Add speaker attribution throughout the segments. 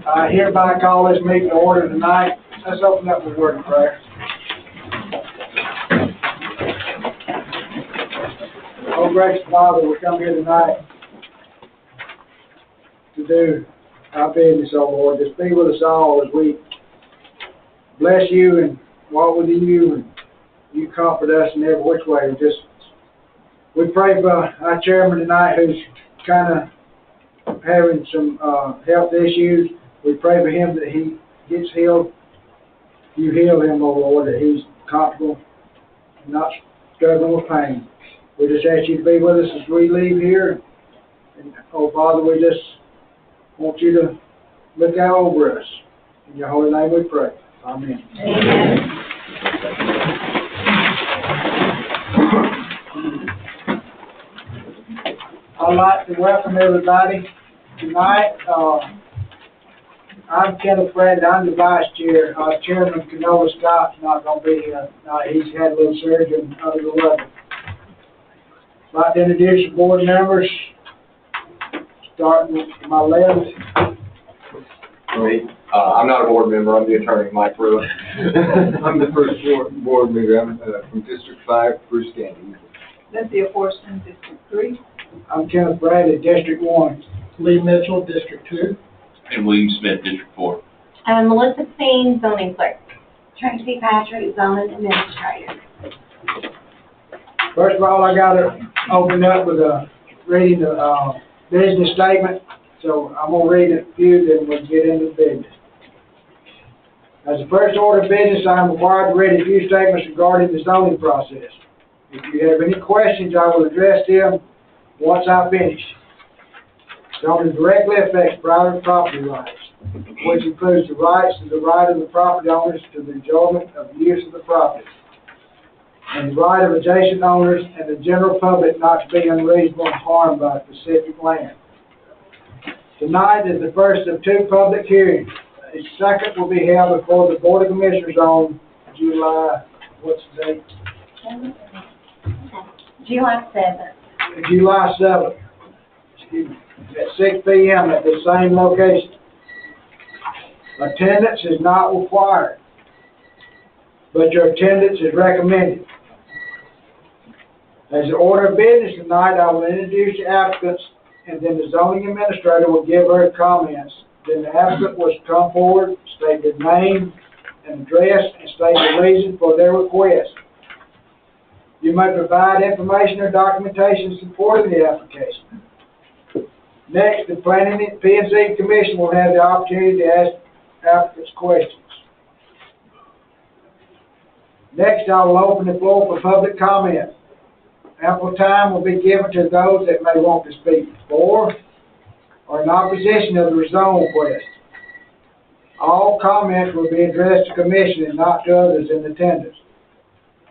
Speaker 1: I hereby call this meeting to order tonight. Let's open up with word of prayer. Oh, gracious Father, we come here tonight to do our business, oh Lord. Just be with us all as we bless you and walk with you, and you comfort us in every which way. We pray for our chairman tonight, who's kind of having some health issues. We pray for him that he gets healed. You heal him, oh Lord, that he's comfortable, not struggling with pain. We just ask you to be with us as we leave here. And, oh Father, we just want you to look out over us. In your holy name we pray. Amen. Amen. I'd like to welcome everybody tonight. I'm Kenneth Brad. I'm the vice chair. Chairman Canola Scott's not going to be here. He's had a little surgery under the weather. I'd like to introduce the board members, starting with my left.
Speaker 2: I'm not a board member. I'm the attorney, Mike Pruitt.
Speaker 3: I'm the first board member. I'm from District 5, Bruce Gandy.
Speaker 4: Cynthia Forston, District 3.
Speaker 1: I'm Kenneth Bradley, District 1.
Speaker 5: Lee Mitchell, District 2.
Speaker 6: And William Smith, District 4.
Speaker 7: And Melissa Steen, zoning clerk. Tracy Patrick, zoning administrator.
Speaker 1: First of all, I got to open up with reading the business statement. So I'm going to read a few, then we'll get into business. As the first order of business, I am required to read a few statements regarding the zoning process. If you have any questions, I will address them once I finish. Zoning directly affects private property rights, which includes the rights of the right of the property owners to the enjoyment of the use of the property, and the right of adjacent owners and the general public not to be unreasonably harmed by specific land. Tonight is the first of two public hearings. A second will be held before the Board of Commissioners on July, what's the date?
Speaker 7: July 7th.
Speaker 1: July 7th. Excuse me. At 6 p.m. at the same location. Attendance is not required, but your attendance is recommended. As the order of business tonight, I will introduce the applicants, and then the zoning administrator will give her comments. Then the applicant will come forward, state their name and address, and state the reason for their request. You may provide information or documentation supporting the application. Next, the Planning and P&Z Commission will have the opportunity to ask applicants questions. Next, I will open the floor for public comment. Ample time will be given to those that may want to speak for or in opposition of the rezone request. All comments will be addressed to Commission and not to others in attendance.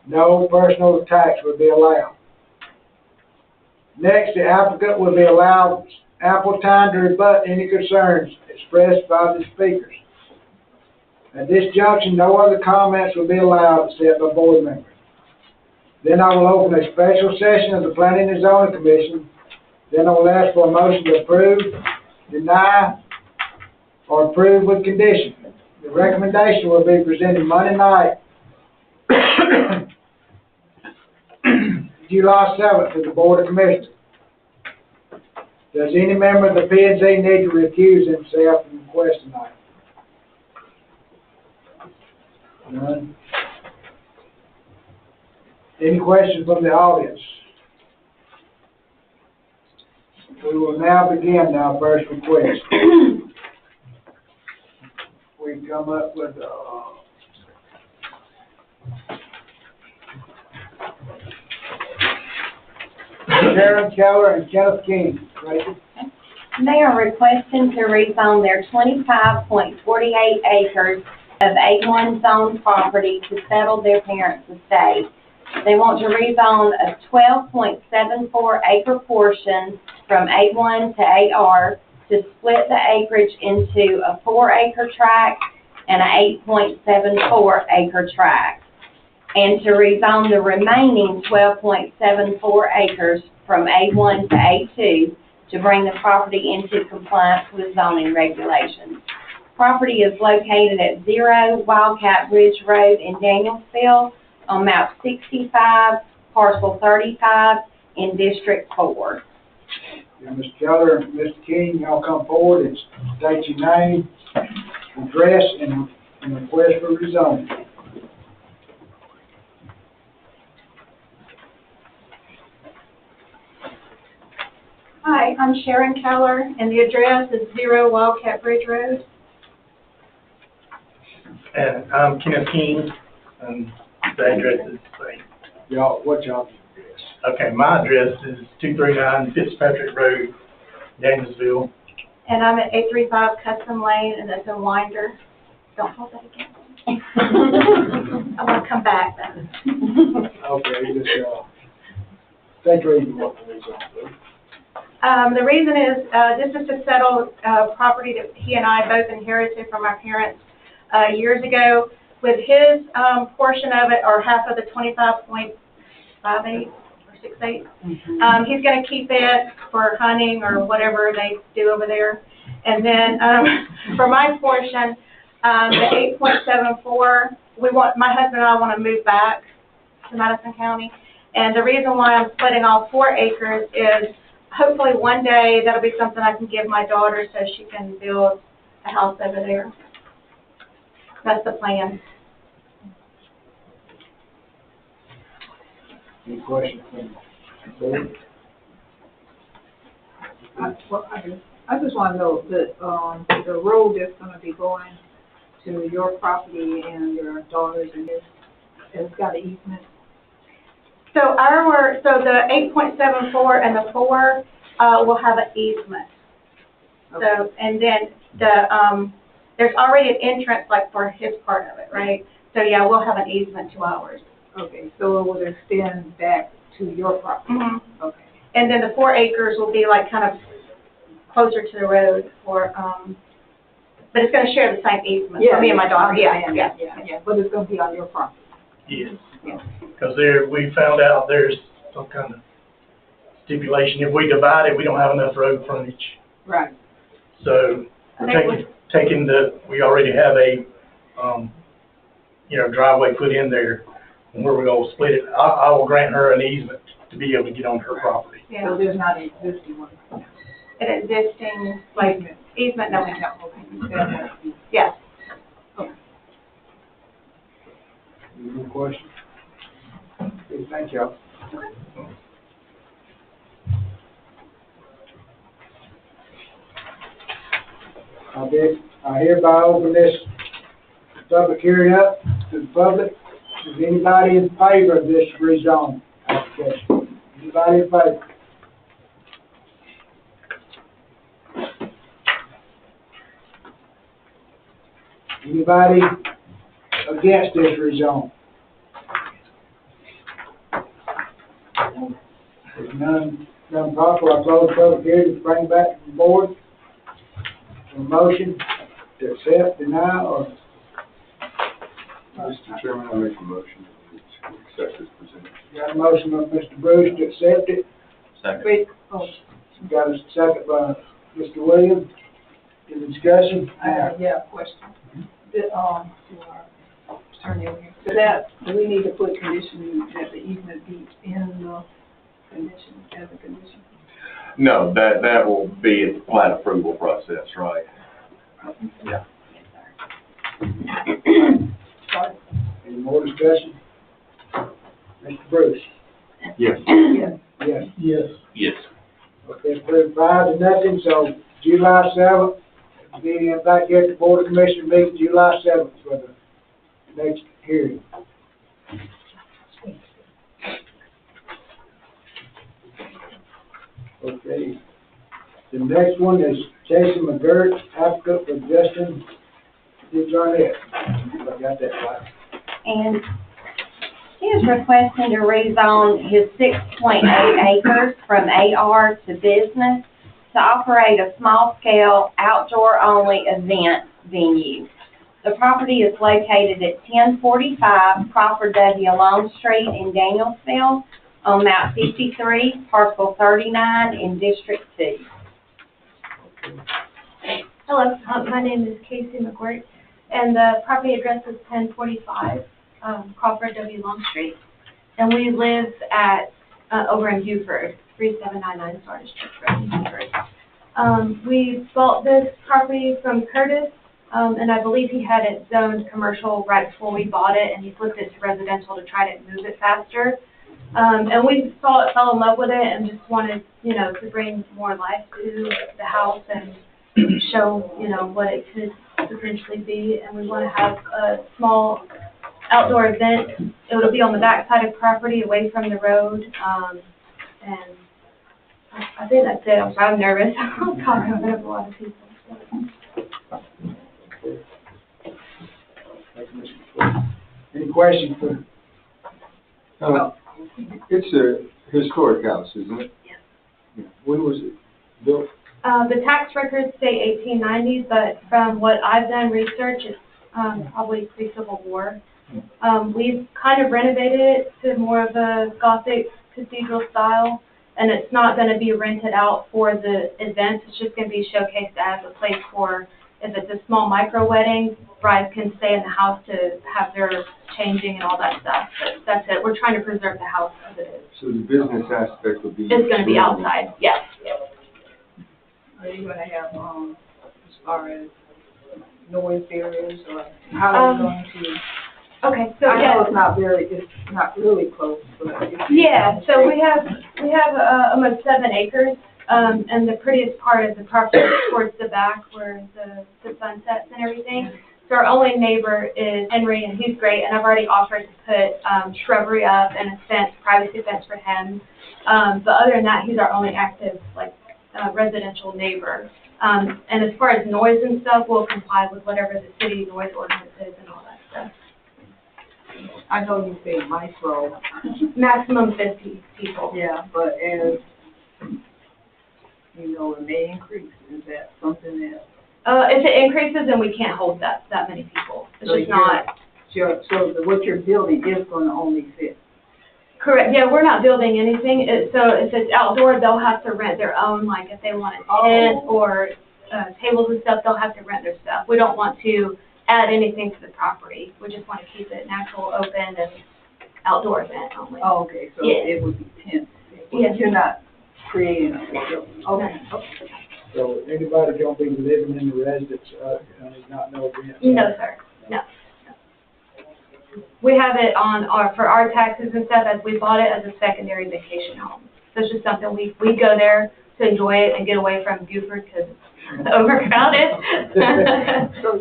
Speaker 1: No personal attacks will be allowed. Next, the applicant will be allowed ample time to rebut any concerns expressed by the speakers. At this junction, no other comments will be allowed except by board members. Then I will open a special session of the Planning and Zoning Commission. Then I will ask for a motion to approve, deny, or approve with condition. The recommendation will be presented Monday night, July 7th, to the Board of Commissioners. Does any member of the P&Z need to recuse himself from the question tonight? None. Any questions from the audience? We will now begin our first request. We come up with, Sharon Keller and Kenneth King. Tracy?
Speaker 7: They are requesting to rezone their 25.48 acres of A1 zone property to settle their parents' estate. They want to rezone a 12.74 acre portion from A1 to AR to split the acreage into a 4 acre tract and a 8.74 acre tract, and to rezone the remaining 12.74 acres from A1 to A2 to bring the property into compliance with zoning regulations. Property is located at 0 Wildcat Ridge Road in Danielsville on map 65, parcel 35 in District 4.
Speaker 1: Mr. Keller and Mr. King, y'all come forward and state your name, address, and request for rezoning.
Speaker 4: Hi, I'm Sharon Keller, and the address is 0 Wildcat Bridge Road.
Speaker 5: And I'm Kenneth King, and the address is the same.
Speaker 1: Y'all, what y'all address?
Speaker 5: Okay, my address is 239 Fitzpatrick Road, Danielsville.
Speaker 4: And I'm at 835 Custom Lane, and it's in Winder. Don't hold that against me. I want to come back then.
Speaker 1: Okay, just, take your reason what the rezone, please.
Speaker 4: The reason is, this is to settle property that he and I both inherited from our parents years ago. With his portion of it, or half of the 25.58 or 68, he's going to keep it for hunting or whatever they do over there. And then for my portion, the 8.74, my husband and I want to move back to Madison County. And the reason why I'm splitting all 4 acres is hopefully one day that'll be something I can give my daughter so she can build a house over there. That's the plan.
Speaker 1: Any questions from the board?
Speaker 8: I just want to know that the road that's going to be going to your property and your daughters and this, it's got an easement.
Speaker 4: So the 8.74 and the 4 will have an easement.
Speaker 8: Okay.
Speaker 4: So, and then there's already an entrance like for his part of it, right? So yeah, we'll have an easement to ours.
Speaker 8: Okay, so it will extend back to your property.
Speaker 4: Mm-hmm.
Speaker 8: Okay.
Speaker 4: And then the 4 acres will be like kind of closer to the road for, but it's going to share the same easement for me and my daughter. Yeah.
Speaker 8: But it's going to be on your property.
Speaker 5: Yes.
Speaker 8: Yeah.
Speaker 5: Because we found out there's some kind of stipulation. If we divide it, we don't have enough road frontage.
Speaker 8: Right.
Speaker 5: So we're we already have a, driveway put in there, and where we're going to split it, I will grant her an easement to be able to get on her property.
Speaker 4: Yeah.
Speaker 8: So there's not an existing one.
Speaker 4: An existing, like, easement, no.
Speaker 8: Okay.
Speaker 4: Yes.
Speaker 1: Any more questions? Okay, thank you. I hereby open this public hearing up to the public. Is anybody in favor of this rezone application? Anybody in favor? Anybody against this rezone? If none possible, I close the public hearing, bring back to the board. A motion to accept, deny, or
Speaker 3: Mr. Chairman, I make a motion to accept as presented.
Speaker 1: got a motion by Mr. Bruce to accept it.
Speaker 6: Second.
Speaker 8: Wait,
Speaker 1: Got a second by Mr. Williams. Any discussion?
Speaker 8: yeah, question. To our attorney over here. Do we need to put condition that the easement be in the condition, as a condition?
Speaker 2: No, that will be at the plat approval process, right? Yeah.
Speaker 8: Sorry.
Speaker 1: Any more discussion? Mr. Bruce?
Speaker 3: Yes.
Speaker 8: Yes.
Speaker 1: Yes.
Speaker 5: Yes.
Speaker 6: Yes.
Speaker 1: Okay, approved 5-0, so July 7th, be back here at the Board of Commissioners meeting July 7th for the next hearing. Okay. The next one is Jason McGirt, applicant for Justin DeJarnett. I got that right.
Speaker 7: And he is requesting to rezone his 6.8 acres from AR to business to operate a small-scale, outdoor-only event venue. The property is located at 1045 Crawford W. Long Street in Danielsville on map 53, parcel 39 in District 2.
Speaker 4: Hello, my name is Casey McGuirt, and the property address is 1045 Crawford W. Long Street. And we live at, over in Buford, 3799 Sardis Church Road in Buford. We bought this property from Curtis, and I believe he had it zoned commercial right before we bought it, and he flipped it to residential to try to move it faster. And we saw it, fell in love with it, and just wanted, to bring more life to the house and show, what it could potentially be. And we want to have a small outdoor event. It will be on the back side of property, away from the road. And I think that's it. I'm nervous. I'm talking in front of a lot of people.
Speaker 1: Any questions for?
Speaker 3: It's a historic house, isn't it?
Speaker 4: Yes.
Speaker 3: When was it built?
Speaker 4: The tax records say 1890, but from what I've done research, it's probably pre-Civil War. We've kind of renovated it to more of a Gothic cathedral style, and it's not going to be rented out for the events. It's just going to be showcased as a place for, if it's a small micro wedding, brides can stay in the house to have their changing and all that stuff. But that's it. We're trying to preserve the house as it is.
Speaker 3: So the business aspect will be.
Speaker 4: It's going to be outside, yes.
Speaker 8: Are you gonna have, as far as noise barriers, or how are you going to?
Speaker 4: Okay, so
Speaker 8: I
Speaker 4: yeah.
Speaker 8: know it's not really close, but.
Speaker 4: Yeah, so we have almost 7 acres, and the prettiest part of the property is towards the back where the sun sets and everything. So our only neighbor is Henry, and he's great, and I've already offered to put shrubbery up and a fence, privacy fence for him. But other than that, he's our only active, residential neighbor. And as far as noise and stuff, we'll comply with whatever the city noise ordinance is and all that stuff.
Speaker 8: I know you say micro.
Speaker 4: Maximum 50 people.
Speaker 8: Yeah, but as, it may increase. Is that something that?
Speaker 4: If it increases, then we can't hold that many people. It's just not.
Speaker 8: So what you're building is gonna only fit.
Speaker 4: Correct, yeah, we're not building anything. So if it's outdoor, they'll have to rent their own, like if they want a tent or tables and stuff, they'll have to rent their stuff. We don't want to add anything to the property. We just want to keep it natural, open, and outdoor event only.
Speaker 8: Oh, okay, so
Speaker 4: Yeah.
Speaker 8: it would be tents.
Speaker 4: Yes.
Speaker 8: You're not creating a facility. Okay.
Speaker 1: So anybody gonna be living in the residence, not no event?
Speaker 4: No, sir, no. We have it on for our taxes and stuff, as we bought it as a secondary vacation home. So it's just something we go there to enjoy it and get away from Buford because it's overcrowded.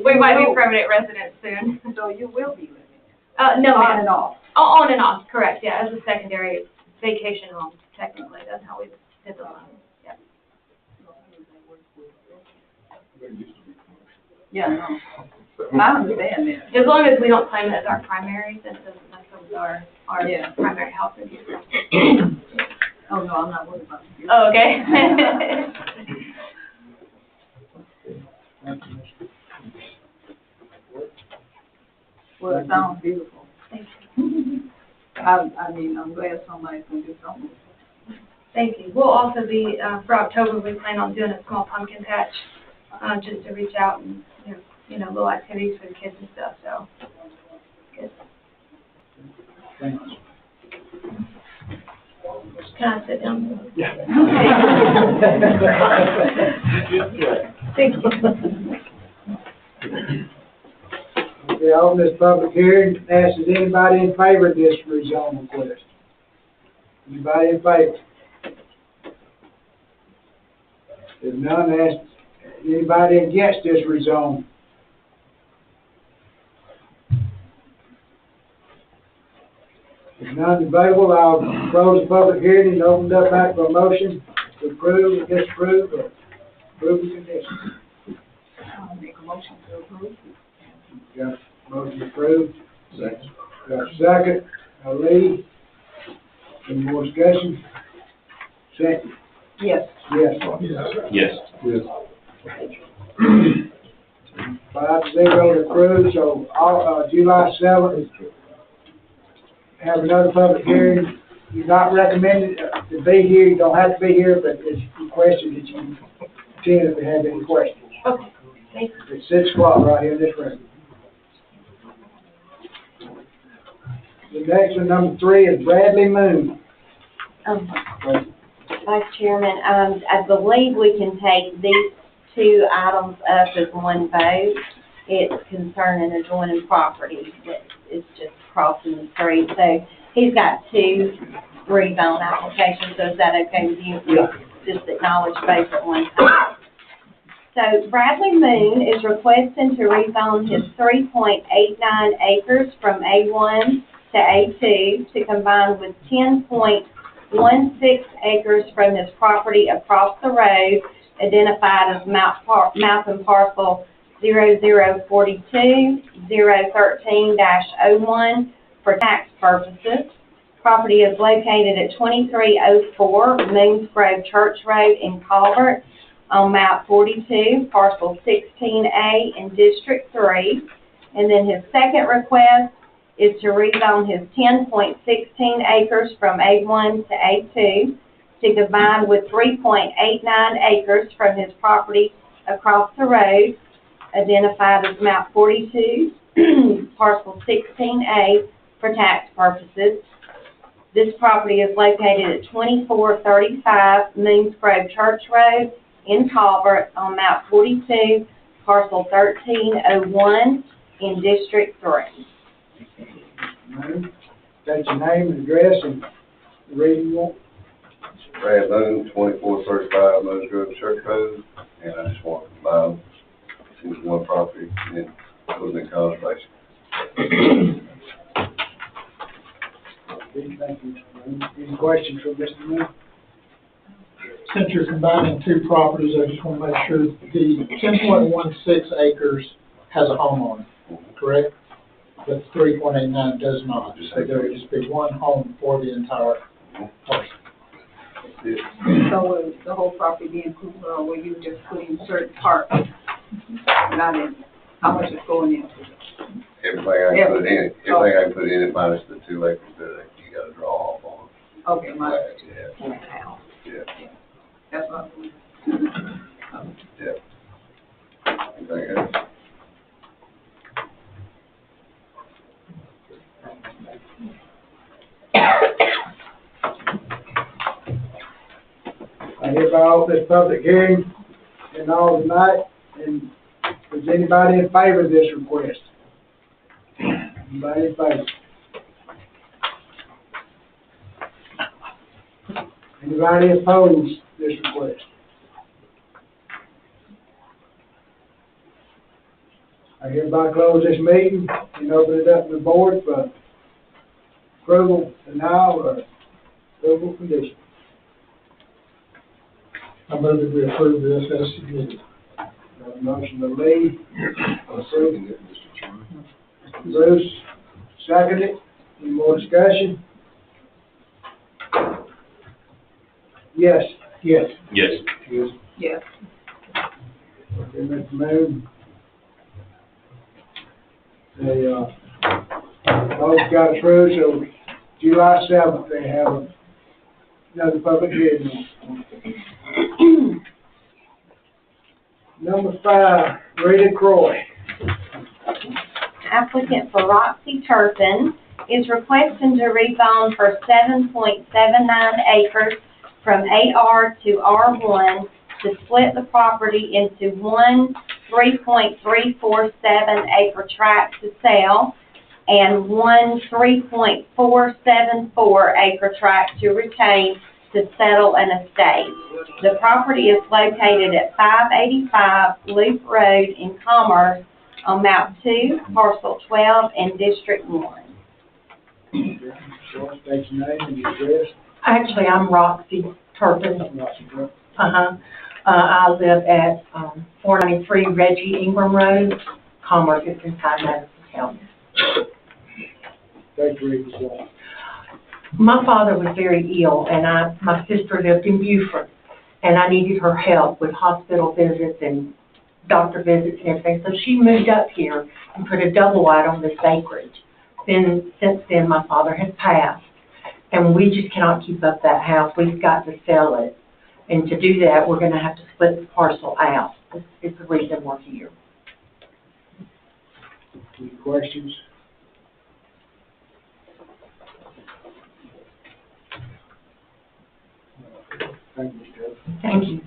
Speaker 4: We might be permanent residents soon.
Speaker 8: So you will be living
Speaker 4: No,
Speaker 8: on
Speaker 4: ma'am.
Speaker 8: and off.
Speaker 4: Oh, on and off, correct, yeah, as a secondary vacation home, technically, that's how we did the loan, yeah.
Speaker 8: Yeah, no. I understand that.
Speaker 4: As long as we don't claim it as our primary, then it doesn't mess with our
Speaker 8: Yeah.
Speaker 4: primary house in Buford.
Speaker 8: Oh, no, I'm not worried about it.
Speaker 4: Oh, okay.
Speaker 8: Well, it sounds beautiful. I mean, I'm glad somebody's gonna do something.
Speaker 4: Thank you. We'll also be, for October, we plan on doing a small pumpkin patch, just to reach out and, little activities for the kids and stuff, so. Good.
Speaker 1: Thanks.
Speaker 4: Can I sit down?
Speaker 1: Yeah.
Speaker 4: Thank you.
Speaker 1: Okay, I open this public hearing, ask, is anybody in favor of this rezone request? Anybody in favor? If none, ask, anybody against this rezone? If none available, I'll close the public hearing and open it up back for a motion to approve or disapprove or approve the conditions.
Speaker 8: I'll make a motion to approve.
Speaker 1: Got a motion approved? Second. Got a second, Lee. Any more discussion? Second.
Speaker 8: Yes.
Speaker 1: Yes.
Speaker 6: Yes.
Speaker 3: Yes.
Speaker 1: 5-0 to approve, so, July 7th, have another public hearing. You're not recommended to be here, you don't have to be here, but it's requested that you attend if you have any questions.
Speaker 4: Okay, thank you.
Speaker 1: It's 6 o'clock right here in this room. The next one, number 3, is Bradley Moon.
Speaker 7: Vice Chairman, I believe we can take these two items up as one vote. It's concerning adjoining property that is just crossing the street. So he's got 2 rezone applications, so is that okay with you?
Speaker 1: Yeah.
Speaker 7: Just acknowledge both at one time. So Bradley Moon is requesting to rezone his 3.89 acres from A1 to A2 to combine with 10.16 acres from his property across the road, identified as map and parcel 0042-013-01 for tax purposes. Property is located at 2304 Moons Grove Church Road in Colbert on map 42, parcel 16A in District 3. And then his second request is to rezone his 10.16 acres from A1 to A2 to combine with 3.89 acres from his property across the road, identified as map 42, parcel 16A for tax purposes. This property is located at 2435 Moons Grove Church Road in Colbert on map 42, parcel 1301 in District 3.
Speaker 1: State your name and address and the reason you want.
Speaker 3: Brad Moon, 2435 Moons Grove Church Road, and I just want to combine into one property and then put them in conservation.
Speaker 1: Thank you. Any questions for Mr. Moon?
Speaker 9: Since you're combining 2 properties, I just want to make sure the 10.16 acres has a home on it, correct? But 3.89 does not. So there would just be one home for the entire parcel.
Speaker 8: So will the whole property be included, or will you just put in certain parts? Not in, how much is going in?
Speaker 3: Everything I can put in it, everything I can put in it minus the 2 acres that you gotta draw off on.
Speaker 8: Okay, my,
Speaker 3: Yeah, yeah,
Speaker 8: that's what.
Speaker 3: yeah. Anything else?
Speaker 1: I hereby open this public hearing and all tonight, and is anybody in favor of this request? Anybody in favor? Anybody oppose this request? I hereby close this meeting and open it up to the board for approval, denial, or approval condition.
Speaker 9: I move that we approve this as submitted.
Speaker 1: Got a motion to Lee. Bruce, seconded. Any more discussion? Yes.
Speaker 9: Yes.
Speaker 6: Yes.
Speaker 1: Yes.
Speaker 8: Yes.
Speaker 1: Okay, Mr. Moon. They, both got approved, so July 7th, they have another public hearing. Number 5, Rita Croy.
Speaker 7: Applicant for Roxy Turpin is requesting to rezone for 7.79 acres from AR to R1 to split the property into one 3.347 acre tract to sell and one 3.474 acre tract to retain to settle an estate. The property is located at 585 Loop Road in Commerce on map 2, parcel 12 in District 1.
Speaker 1: So, state your name and your address.
Speaker 10: Actually, I'm Roxy Turpin. I live at 493 Reggie Ingram Road, Commerce, it's inside Madison County.
Speaker 1: State your address.
Speaker 10: My father was very ill, and my sister lived in Beaufort, and I needed her help with hospital visits and doctor visits and everything. So she moved up here and put a double wide on this acreage. Then, since then, my father has passed, and we just cannot keep up that house. We've got to sell it. And to do that, we're gonna have to split the parcel out. It's the reason we're here.
Speaker 1: Any questions? Thank you, Mr.
Speaker 10: Thank you.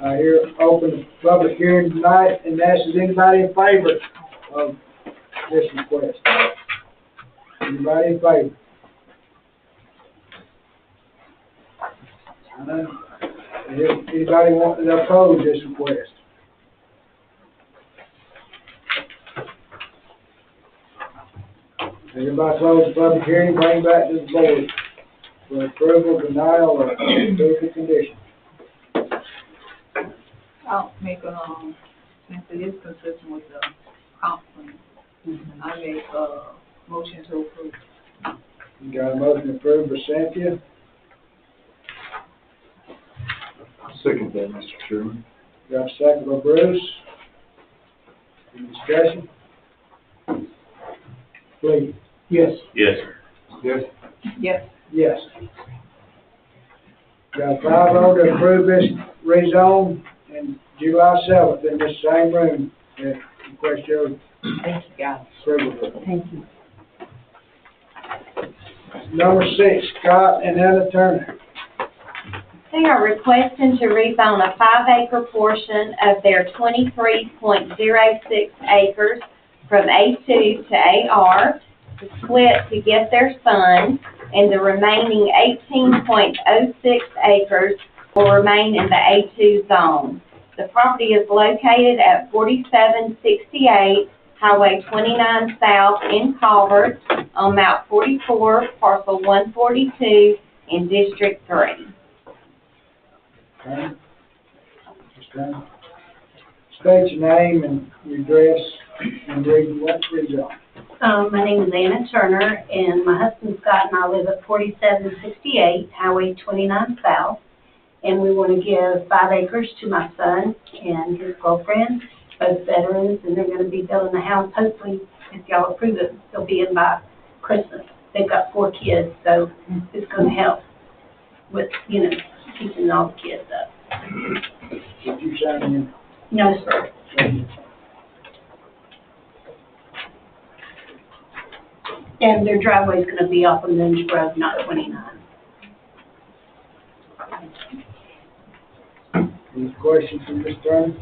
Speaker 1: I hear open the public hearing tonight and ask is anybody in favor of this request? Anybody in favor? Anybody want to oppose this request? Everybody close the public hearing, bring back to the board for approval, denial, or approval condition.
Speaker 8: I'll make since it is consistent with the comp plan, I make a motion to approve.
Speaker 1: You got a motion approved by Cynthia,
Speaker 3: Second that, Mr. Chairman.
Speaker 1: got a second by Bruce. Any discussion? Please.
Speaker 9: Yes.
Speaker 6: Yes.
Speaker 3: Yes.
Speaker 8: Yes.
Speaker 1: Yes. Got 5-0 to approve this rezone in July 7th in this same room. Request your
Speaker 10: Thank you, guys.
Speaker 1: approval.
Speaker 10: Thank you.
Speaker 1: Number 6, Scott and Anna Turner.
Speaker 7: They are requesting to rezone a 5-acre portion of their 23.06 acres from A2 to AR to split to get their son, and the remaining 18.06 acres will remain in the A2 zone. The property is located at 4768 Highway 29 South in Calvert on map 44, parcel 142 in District 3.
Speaker 1: Okay. State your name and your address and read what rezone.
Speaker 11: My name is Anna Turner, and my husband Scott and I live at 4768 Highway 29 South, and we want to give 5 acres to my son and his girlfriend, both veterans, and they're going to be building a house. Hopefully, if y'all approve it, they'll be in by Christmas. They've got 4 kids, so it's going to help with, keeping all the kids up.
Speaker 1: Did you sign in?
Speaker 11: No, sir. And their driveway's gonna be off of Lynch Road, not 29.
Speaker 1: Any questions from Ms. Turner?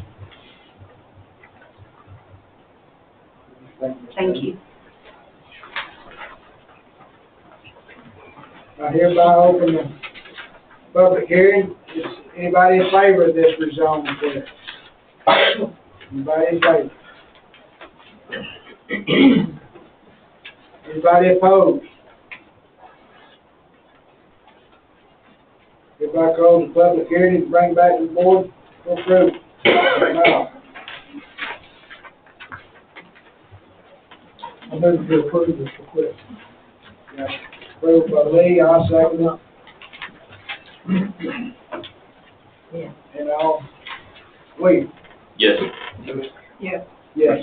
Speaker 11: Thank you.
Speaker 1: I hereby open the public hearing. Is anybody in favor of this rezone request? Anybody in favor? Anybody opposed? Hereby close the public hearing and bring back to the board for approval. Now,
Speaker 9: move to approve this request.
Speaker 1: Got approved by Lee, I'll second it. And William?
Speaker 6: Yes.
Speaker 8: Yes.
Speaker 1: Yes.
Speaker 9: Yes.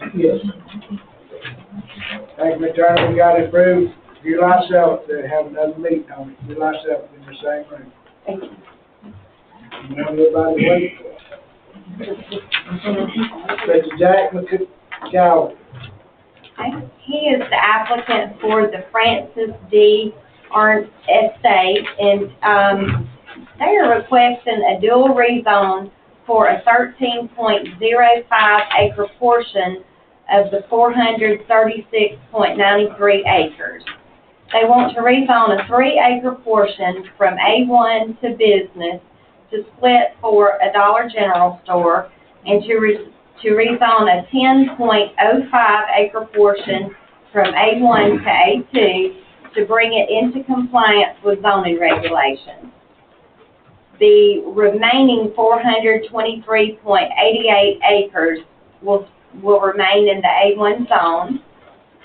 Speaker 1: Thank you, Mr. Turner, we got it approved. July 7th, they have another meeting on it, July 7th in the same room.
Speaker 7: Thank you.
Speaker 1: You want everybody to wait? Mr. Jack McCowan.
Speaker 7: He is the applicant for the Francis D. Arndt Estate, and, they are requesting a dual rezone for a 13.05 acre portion of the 436.93 acres. They want to rezone a 3 acre portion from A1 to business to split for a Dollar General store, and to rezone a 10.05 acre portion from A1 to A2 to bring it into compliance with zoning regulations. The remaining 423.88 acres will remain in the A1 zone.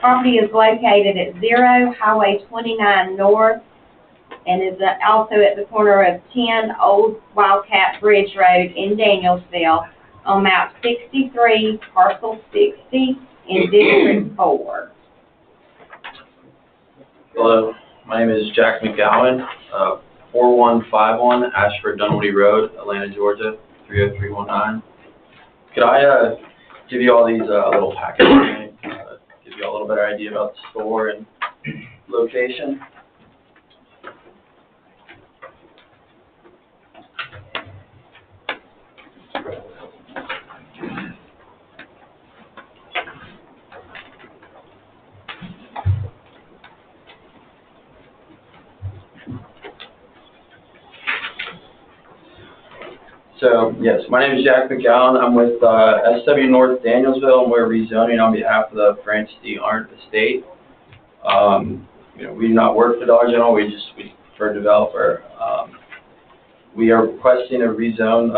Speaker 7: Property is located at 0 Highway 29 North and is also at the corner of 10 Old Wildcat Bridge Road in Danielsville on map 63, parcel 60 in District 4.
Speaker 12: Hello, my name is Jack McGowan, 4151 Ashford Dunwoody Road, Atlanta, Georgia, 30319. Could I give you all these little packets, give you a little better idea about the store and location? So, yes, my name is Jack McGowan. I'm with SW North Danielsville, and we're rezoning on behalf of the Francis D. Arndt Estate. We do not work for Dollar General, we prefer developer. We are requesting a rezone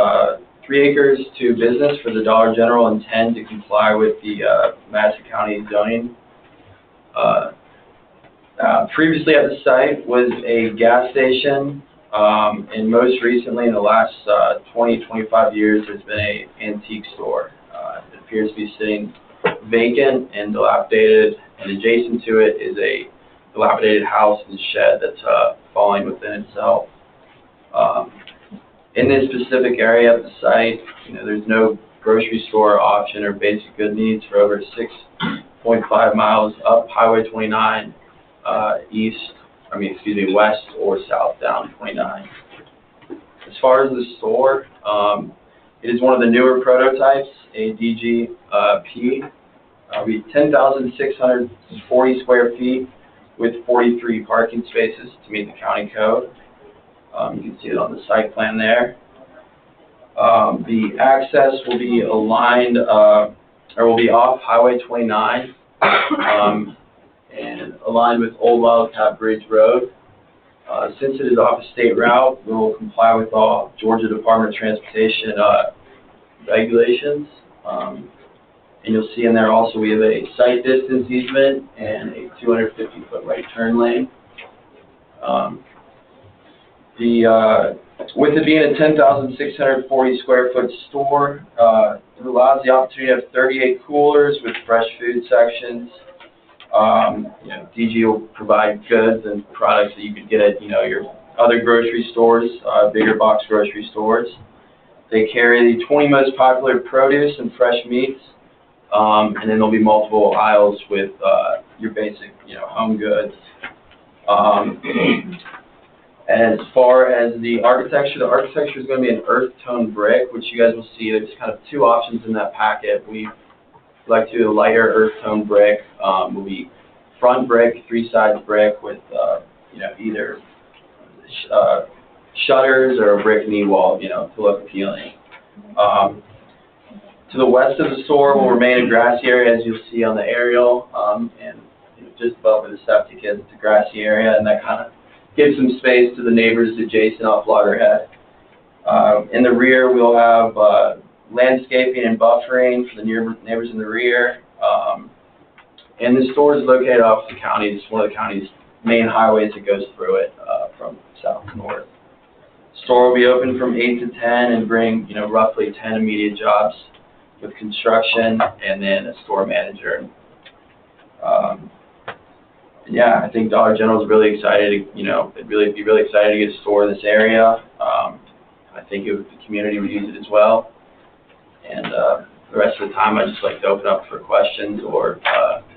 Speaker 12: 3 acres to business for the Dollar General and 10 to comply with the Madison County zoning. Previously at the site was a gas station. And most recently, in the last 20-25 years, there's been an antique store. It appears to be sitting vacant and dilapidated, and adjacent to it is a dilapidated house and shed that's falling within itself. In this specific area of the site, there's no grocery store option or basic good needs for over 6.5 miles up Highway 29 west or south down 29. As far as the store, it is one of the newer prototypes, a DGP. We 10,640 square feet with 43 parking spaces to meet the county code. You can see it on the site plan there. The access will be aligned, or will be off Highway 29. And aligned with Old Wildcat Bridge Road. Since it is off a state route, we will comply with all Georgia Department of Transportation regulations. And you'll see in there also we have a site distance easement and a 250-foot right turn lane. With it being a 10,640 square foot store, it allows the opportunity to have 38 coolers with fresh food sections. DG will provide goods and products that you could get at, your other grocery stores, bigger box grocery stores. They carry the 20 most popular produce and fresh meats, and then there'll be multiple aisles with your basic, home goods. As far as the architecture is going to be an earth tone brick, which you guys will see. There's kind of 2 options in that packet. We like to do a lighter earth tone brick. Will be front brick, 3 sides brick with either shutters or a brick knee wall, to look appealing. To the west of the store will remain a grassy area, as you'll see on the aerial, and just above where the septic is, it's a grassy area, and that kind of gives some space to the neighbors adjacent off Loggerhead. In the rear, we'll have landscaping and buffering for the neighbors in the rear. And the store is located off the county. It's one of the county's main highways that goes through it from south to north. Store will be open from 8 to 10 and bring, roughly 10 immediate jobs with construction and then a store manager. Yeah, I think Dollar General is really excited. They'd really be really excited to get a store in this area. I think the community would use it as well. And the rest of the time, I'd just like to open up for questions or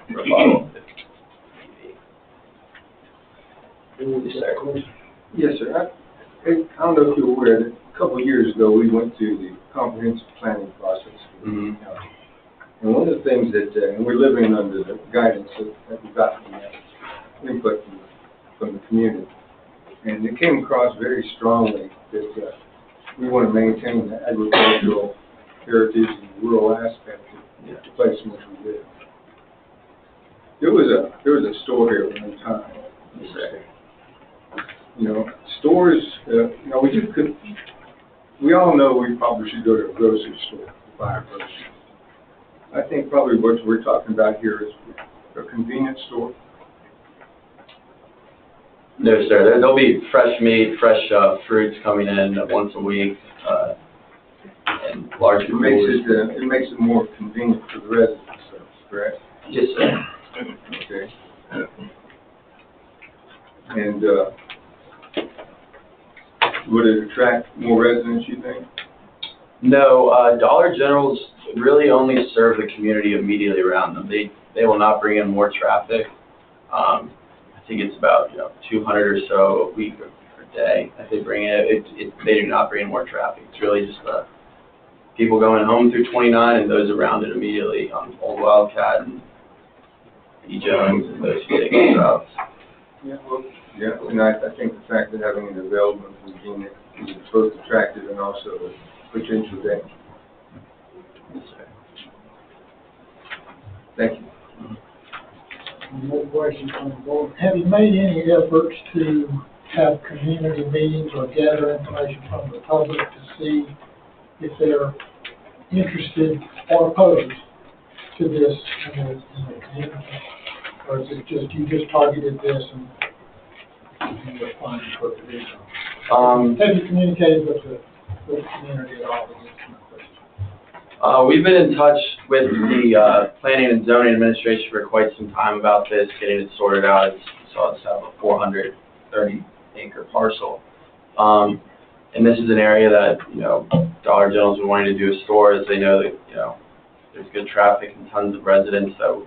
Speaker 12: rebuttal. Yes, sir.
Speaker 13: Yes, sir. I don't know if you're aware that a couple of years ago, we went through the comprehensive planning process.
Speaker 12: Mm-hmm.
Speaker 13: And one of the things that, and we're living under the guidance that we got from input from the community. And it came across very strongly that we want to maintain the agricultural heritage and rural aspect of the place in which we live. There was a store here at one time.
Speaker 12: Yes, sir.
Speaker 13: Stores, we all know we probably should go to a grocery store to buy our groceries. I think probably what we're talking about here is a convenience store.
Speaker 12: No, sir. There'll be fresh meat, fresh fruits coming in once a week, and large coolers.
Speaker 13: It makes it more convenient for the residents, correct?
Speaker 12: Yes, sir.
Speaker 13: Okay. And would it attract more residents, you think?
Speaker 12: No, Dollar Generals really only serve the community immediately around them. They will not bring in more traffic. I think it's about 200 or so a week or a day that they bring in. They do not bring in more traffic. It's really just the people going home through 29 and those around it immediately on Old Wildcat and E. Jones and those particular routes.
Speaker 13: And I think the fact that having it available and convenient is both attractive and also a potential danger.
Speaker 12: Yes, sir.
Speaker 13: Thank you.
Speaker 9: No questions on the board. Have you made any efforts to have community meetings or gather information from the public to see if they're interested or opposed to this in the community? Or is it just, you just targeted this and you were fine for the region? Have you communicated with the community at all?
Speaker 12: We've been in touch with the Planning and Zoning Administration for quite some time about this, getting it sorted out. It's out of a 430-acre parcel. And this is an area that, Dollar General's been wanting to do a store, as they know that, there's good traffic and tons of residents that,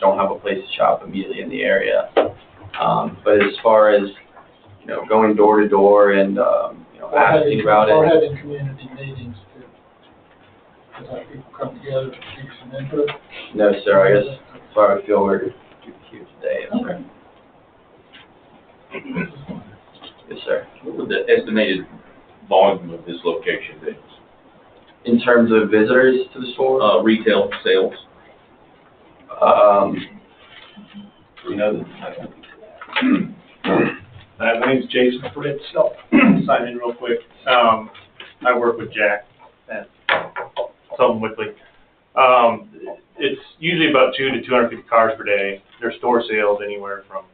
Speaker 12: don't have a place to shop immediately in the area. But as far as, going door to door and, asking about it.
Speaker 9: Or having community meetings to have people come together to give some input?
Speaker 12: No, sir, I guess that's why I feel we're here today.
Speaker 9: Okay.
Speaker 12: Yes, sir.
Speaker 6: What would the estimated volume of this location be?
Speaker 12: In terms of visitors to the store?
Speaker 6: Retail sales.
Speaker 14: My name's Jason Fritz, so sign in real quick. I work with Jack at Sullivan Wickley. It's usually about 200 to 250 cars per day. Their store sales anywhere from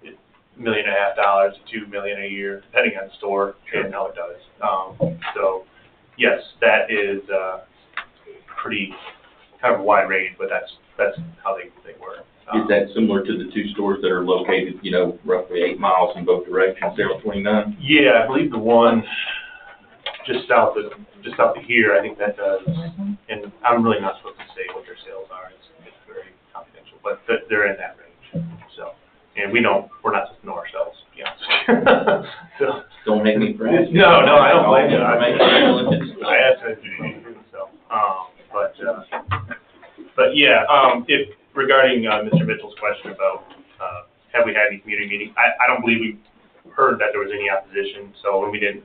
Speaker 14: $1.5 million to $2 million a year, depending on the store and how it does. So yes, that is pretty kind of a wide range, but that's how they work.
Speaker 6: Is that similar to the two stores that are located, roughly 8 miles in both directions there on 29?
Speaker 14: Yeah, I believe the one just south of here, I think that does. And I'm really not supposed to say what their sales are. It's very confidential, but they're in that range. So, and we're not supposed to know ourselves. Yeah. So
Speaker 6: don't make me friends.
Speaker 14: No, I don't blame you. I asked her to do anything. So, but yeah, if regarding Mr. Mitchell's question about have we had any community meetings, I don't believe we heard that there was any opposition. So when we didn't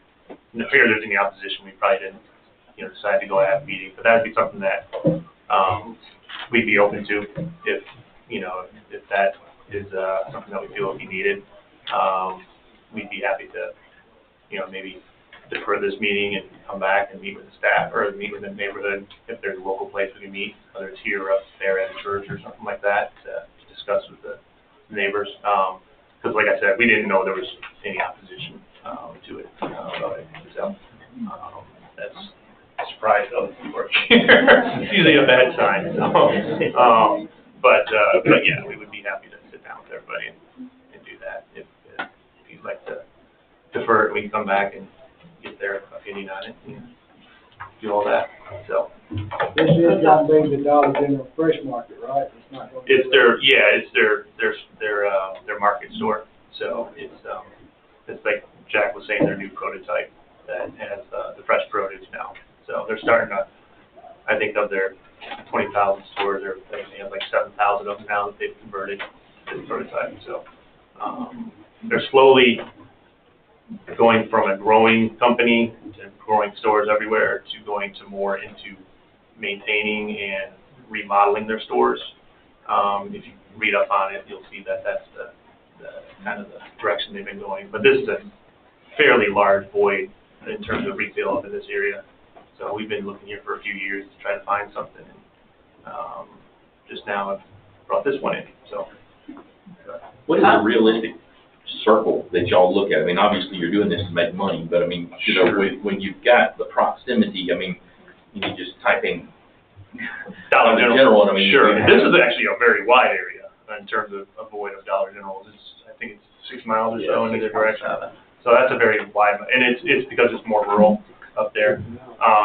Speaker 14: hear there's any opposition, we probably didn't decide to go have a meeting. But that would be something that we'd be open to if that is something that we feel would be needed. We'd be happy to maybe defer this meeting and come back and meet with the staff, or meet with the neighborhood, if there's a local place we can meet, whether it's here or up there at a church or something like that, to discuss with the neighbors. Because like I said, we didn't know there was any opposition to it, about it. So that's a surprise to other people here. It's usually a bad sign. So, but yeah, we would be happy to sit down with everybody and do that. If you'd like to defer it, we can come back and get their opinion on it and do all that. So
Speaker 1: This is gonna be the Dollar General Fresh Market, right? It's not gonna be.
Speaker 14: it's their market store. So it's like Jack was saying, their new prototype that has the fresh produce now. So they're starting to, I think of their 20,000 stores, they have like 7,000 of them now that they've converted to the prototype. So they're slowly going from a growing company to growing stores everywhere to going to more into maintaining and remodeling their stores. If you read up on it, you'll see that that's the kind of the direction they've been going. But this is a fairly large void in terms of retail up in this area. So we've been looking here for a few years to try to find something. Just now I've brought this one in. So
Speaker 6: what is a realistic circle that y'all look at? I mean, obviously you're doing this to make money, but I mean, you know, when you've got the proximity, I mean, you can just type in
Speaker 14: Dollar General.
Speaker 6: I mean,
Speaker 14: sure. This is actually a very wide area in terms of a void of Dollar Generals. I think it's 6 miles or so in either direction. So that's a very wide, and it's because it's more rural up there.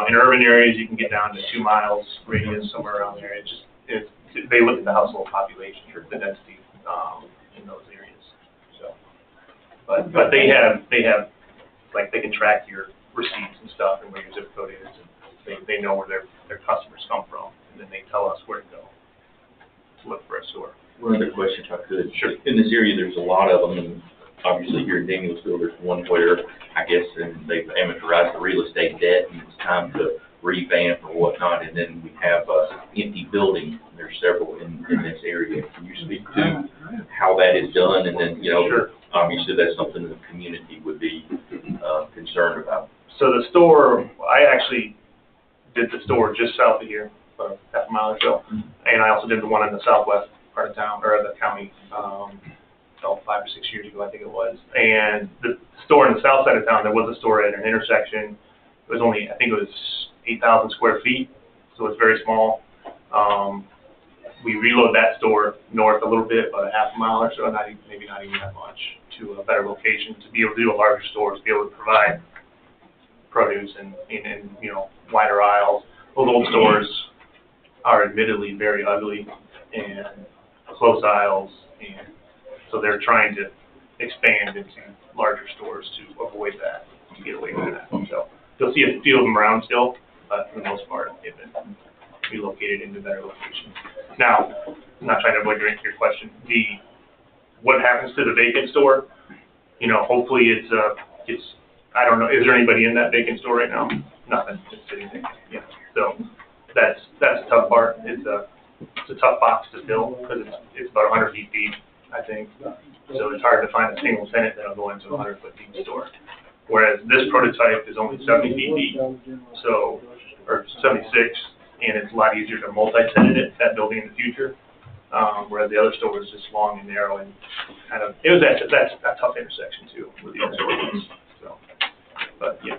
Speaker 14: In urban areas, you can get down to 2 miles radius, somewhere around there. They look at the household population or the density in those areas. So, but they have like they can track your receipts and stuff and where your zip code is, and they know where their customers come from, and then they tell us where to go to look for a store.
Speaker 6: One other question, if I could.
Speaker 14: Sure.
Speaker 6: In this area, there's a lot of them, and obviously here in Danielsville, there's one where, I guess, and they've amortized the real estate debt, and it's time to revamp or whatnot, and then we have empty buildings. There's several in this area. Can you speak to how that is done? And then, you know,
Speaker 14: Sure.
Speaker 6: Obviously that's something the community would be concerned about.
Speaker 14: So the store, I actually did the store just south of here, about half a mile or so, and I also did the one in the southwest part of town, or the county, 5 or 6 years ago, I think it was. And the store in the south side of town, there was a store at an intersection. It was only, I think it was 8,000 square feet, so it's very small. We reload that store north a little bit, about a half a mile or so, maybe not even that much, to a better location to be able to do a larger store, to be able to provide produce and you know, wider aisles. Those old stores are admittedly very ugly and close aisles, and so they're trying to expand into larger stores to avoid that, to get away from that. So you'll see a few of them around still, but for the most part, they've been relocated into better locations. Now, I'm not trying to avoid your question. What happens to the vacant store? You know, hopefully it's I don't know. Is there anybody in that vacant store right now? Nothing. It's sitting there. Yeah. So that's the tough part. It's a tough box to fill because it's about 100 feet deep, I think. So it's hard to find a single tenant that'll go into a 100-foot deep store. Whereas this prototype is only 70 feet deep, so, or 76, and it's a lot easier to multi-tenant that building in the future. Whereas the other store was just long and narrow and kind of, that's a tough intersection too with the other stores. So, but yeah.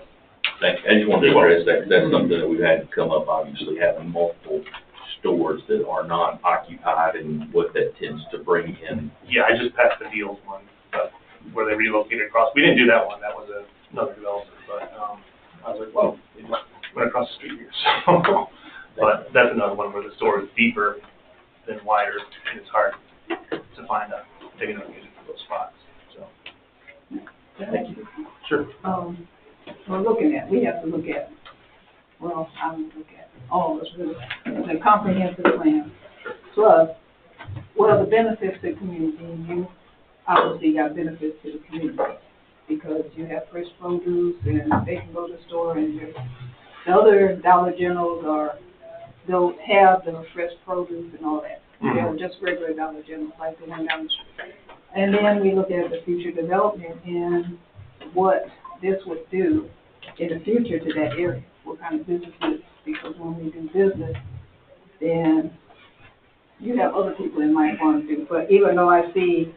Speaker 6: Thanks. I just wanted to address that, 'cause that's something that we've had to come up, obviously, having multiple stores that are not occupied and what that tends to bring in.
Speaker 14: Yeah, I just passed the Deals one, where they relocated across. We didn't do that one. That was another developer, but I was like, whoa, they just went across the street here. So, but that's another one where the store is deeper than wider, and it's hard to find a big enough unit for those spots. So,
Speaker 6: Thank you.
Speaker 14: Sure.
Speaker 8: We have to look at, well, I would look at all of us really, the comprehensive plan. Plus, what are the benefits to the community? And you obviously got benefits to the community because you have fresh produce and they can go to the store and the other Dollar Generals don't have the fresh produce and all that. They're just regular Dollar Generals like the one down the street. And then we look at the future development and what this would do in the future to that area, what kind of businesses, because when we do business, then you have other people that might want to do, but even though I see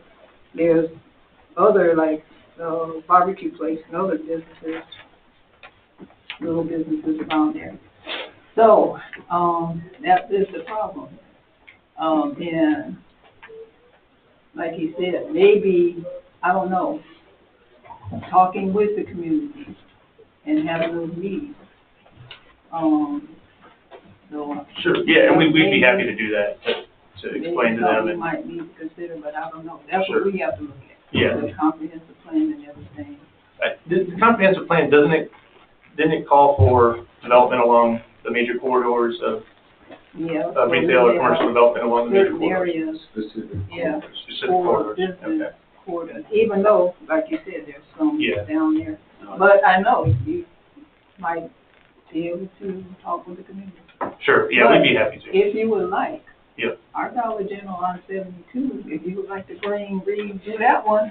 Speaker 8: there's other, like, barbecue place and other businesses, little businesses around there. So, that is the problem. And like he said, maybe, I don't know, talking with the community and having those meetings. So.
Speaker 14: Sure, yeah, and we'd be happy to do that, to explain to them.
Speaker 8: We might need to consider, but I don't know. That's
Speaker 14: Sure.
Speaker 8: what we have to look at.
Speaker 14: Yeah.
Speaker 8: The comprehensive plan and everything.
Speaker 14: The comprehensive plan, didn't it call for development along the major corridors of
Speaker 8: Yeah.
Speaker 14: retail or commercial development along the major
Speaker 8: Certain
Speaker 14: corridors?
Speaker 8: areas,
Speaker 3: Specific.
Speaker 8: yeah,
Speaker 14: Specific
Speaker 8: for
Speaker 14: corridors,
Speaker 8: business
Speaker 14: okay.
Speaker 8: quarters, even though, like you said, there's some
Speaker 14: Yeah.
Speaker 8: down there. But I know you might be able to talk with the community.
Speaker 14: Sure, yeah, we'd be happy to.
Speaker 8: If you would like.
Speaker 14: Yep.
Speaker 8: Our Dollar General on 72, if you would like to redo that one.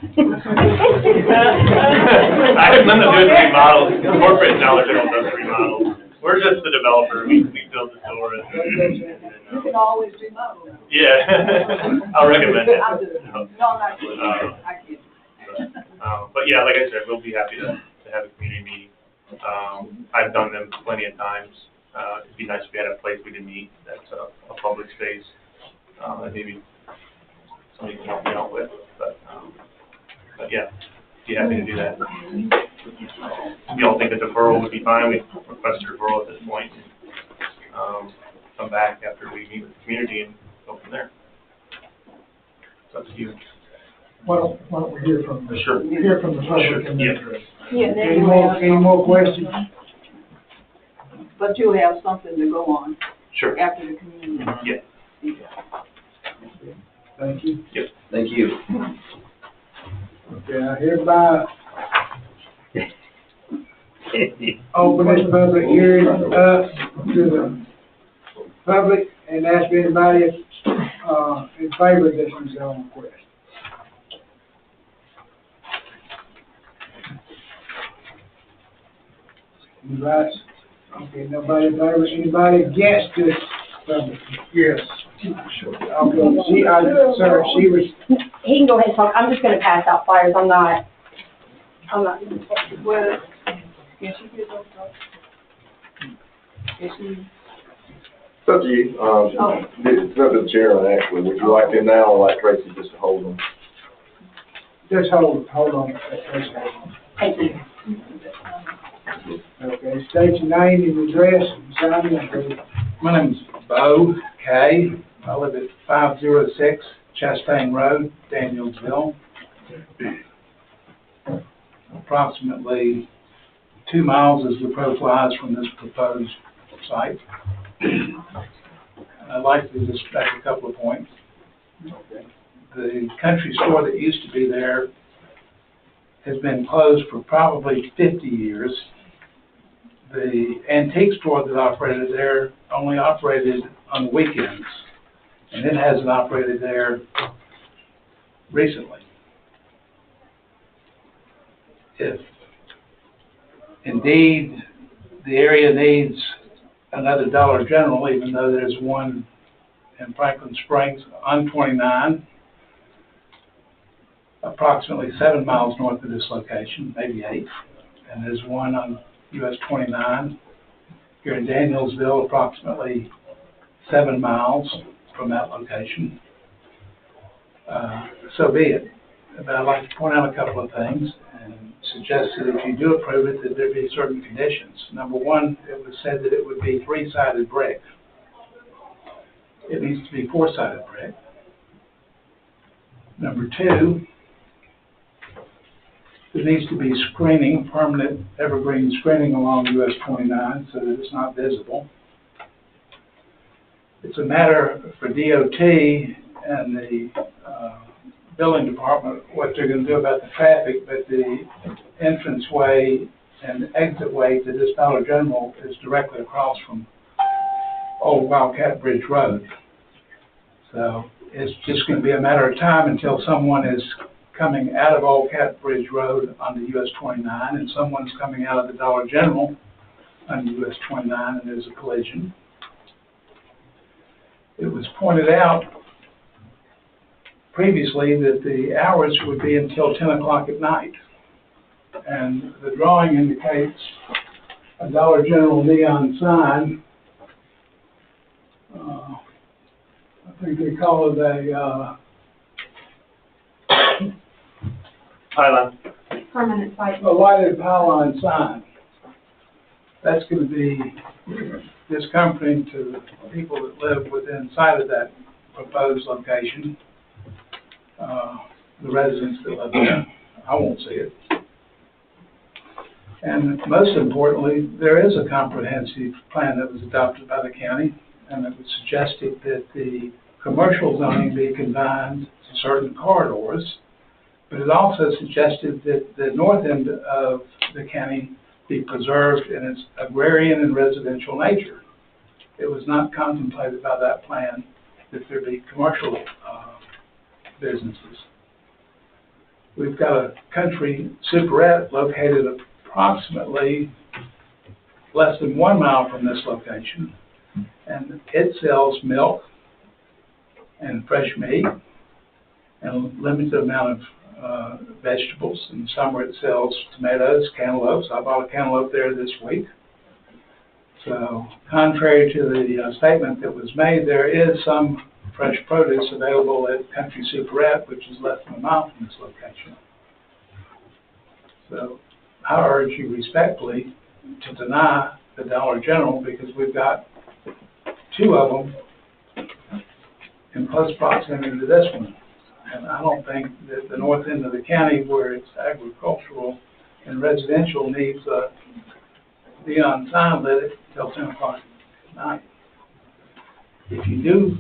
Speaker 14: I have nothing to do with remodels. Corporate Dollar General does remodels. We're just the developer. We build the store.
Speaker 8: You can always remodel them.
Speaker 14: Yeah, I'll recommend it.
Speaker 8: I'll do it. No, I'm not kidding. I kid.
Speaker 14: But yeah, like I said, we'll be happy to have a community meeting. I've done them plenty of times. It'd be nice if we had a place we could meet that's a public space, that maybe somebody can help me out with, but yeah, be happy to do that. Y'all think a deferral would be fine? We request a deferral at this point, come back after we meet with the community and go from there. It's up to you.
Speaker 9: Why don't we hear from the,
Speaker 14: Sure.
Speaker 9: hear from the public
Speaker 14: Sure.
Speaker 9: and
Speaker 14: Yeah.
Speaker 9: then.
Speaker 8: Yeah, then
Speaker 1: Any
Speaker 8: you
Speaker 1: more,
Speaker 8: have
Speaker 1: any more questions?
Speaker 8: But you'll have something to go on
Speaker 14: Sure.
Speaker 8: after the community.
Speaker 14: Yeah.
Speaker 1: Thank you.
Speaker 14: Yep.
Speaker 12: Thank you.
Speaker 1: Okay, I hereby open this public hearing up to the public and ask anybody, in favor of this rezone request. Anybody? Okay, nobody in favor, anybody against this public? Yes. Okay, sir, she was,
Speaker 10: He can go ahead and talk, I'm just gonna pass out flyers, I'm not.
Speaker 8: Well, can she get those up? Can she?
Speaker 2: It's up to you. It's up to the chairman, actually. Would you like them now, or like Tracy just to hold them?
Speaker 1: just hold on.
Speaker 10: Thank you.
Speaker 1: Okay, state your name and address, and sign in, please.
Speaker 15: My name's Bo Kay. I live at 506 Chastain Road, Danielsville. Approximately 2 miles as the crow flies from this proposed site. I'd like to just make a couple of points. The country store that used to be there has been closed for probably 50 years. The antique store that operated there only operated on weekends, and it hasn't operated there recently. If indeed the area needs another Dollar General, even though there's one in Franklin Springs on 29, approximately 7 miles north of this location, maybe 8, and there's one on US 29 here in Danielsville, approximately 7 miles from that location. So be it. But I'd like to point out a couple of things and suggest that if you do approve it, that there be certain conditions. Number one, it was said that it would be 3-sided brick. It needs to be 4-sided brick. Number two, there needs to be screening, permanent evergreen screening along US 29 so that it's not visible. It's a matter for DOT and the building department what they're going to do about the traffic, but the entranceway and exit way to this Dollar General is directly across from Old Wildcat Bridge Road. So it's just going to be a matter of time until someone is coming out of Old Cat Bridge Road onto US 29, and someone's coming out of the Dollar General on US 29, and there's a collision. It was pointed out previously that the hours would be until 10 o'clock at night. And the drawing indicates a Dollar General neon sign. I think they call it a,
Speaker 14: Highline.
Speaker 4: Permanent site.
Speaker 15: a lighted pylon sign. That's going to be discomforting to the people that live within sight of that proposed location. The residents that live there, I won't see it. And most importantly, there is a comprehensive plan that was adopted by the county, and it was suggested that the commercial zoning be confined to certain corridors, but it also suggested that the north end of the county be preserved in its agrarian and residential nature. It was not contemplated by that plan that there be commercial businesses. We've got a country superette located approximately less than 1 mile from this location, and it sells milk and fresh meat and a limited amount of vegetables. In summer it sells tomatoes, cantaloupes. I bought a cantaloupe there this week. So contrary to the statement that was made, there is some fresh produce available at Country Superette, which is less than 1 mile from this location. So I urge you respectfully to deny the Dollar General, because we've got 2 of them in close proximity to this one. And I don't think that the north end of the county, where it's agricultural and residential, needs a neon sign lit until 10 o'clock at night. If you do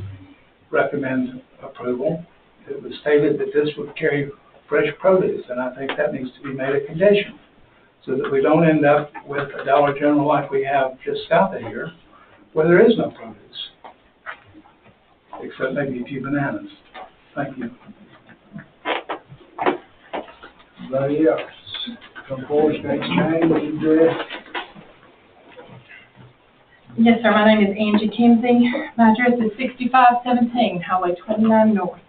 Speaker 15: recommend approval, it was stated that this would carry fresh produce, and I think that needs to be made a condition, so that we don't end up with a Dollar General like we have just south of here, where there is no produce, except maybe a few bananas. Thank you.
Speaker 1: Anybody else? Come forward, state your name, and address.
Speaker 16: Yes, sir, my name is Angie Kimsey. My address is 6517 Highway 29 North.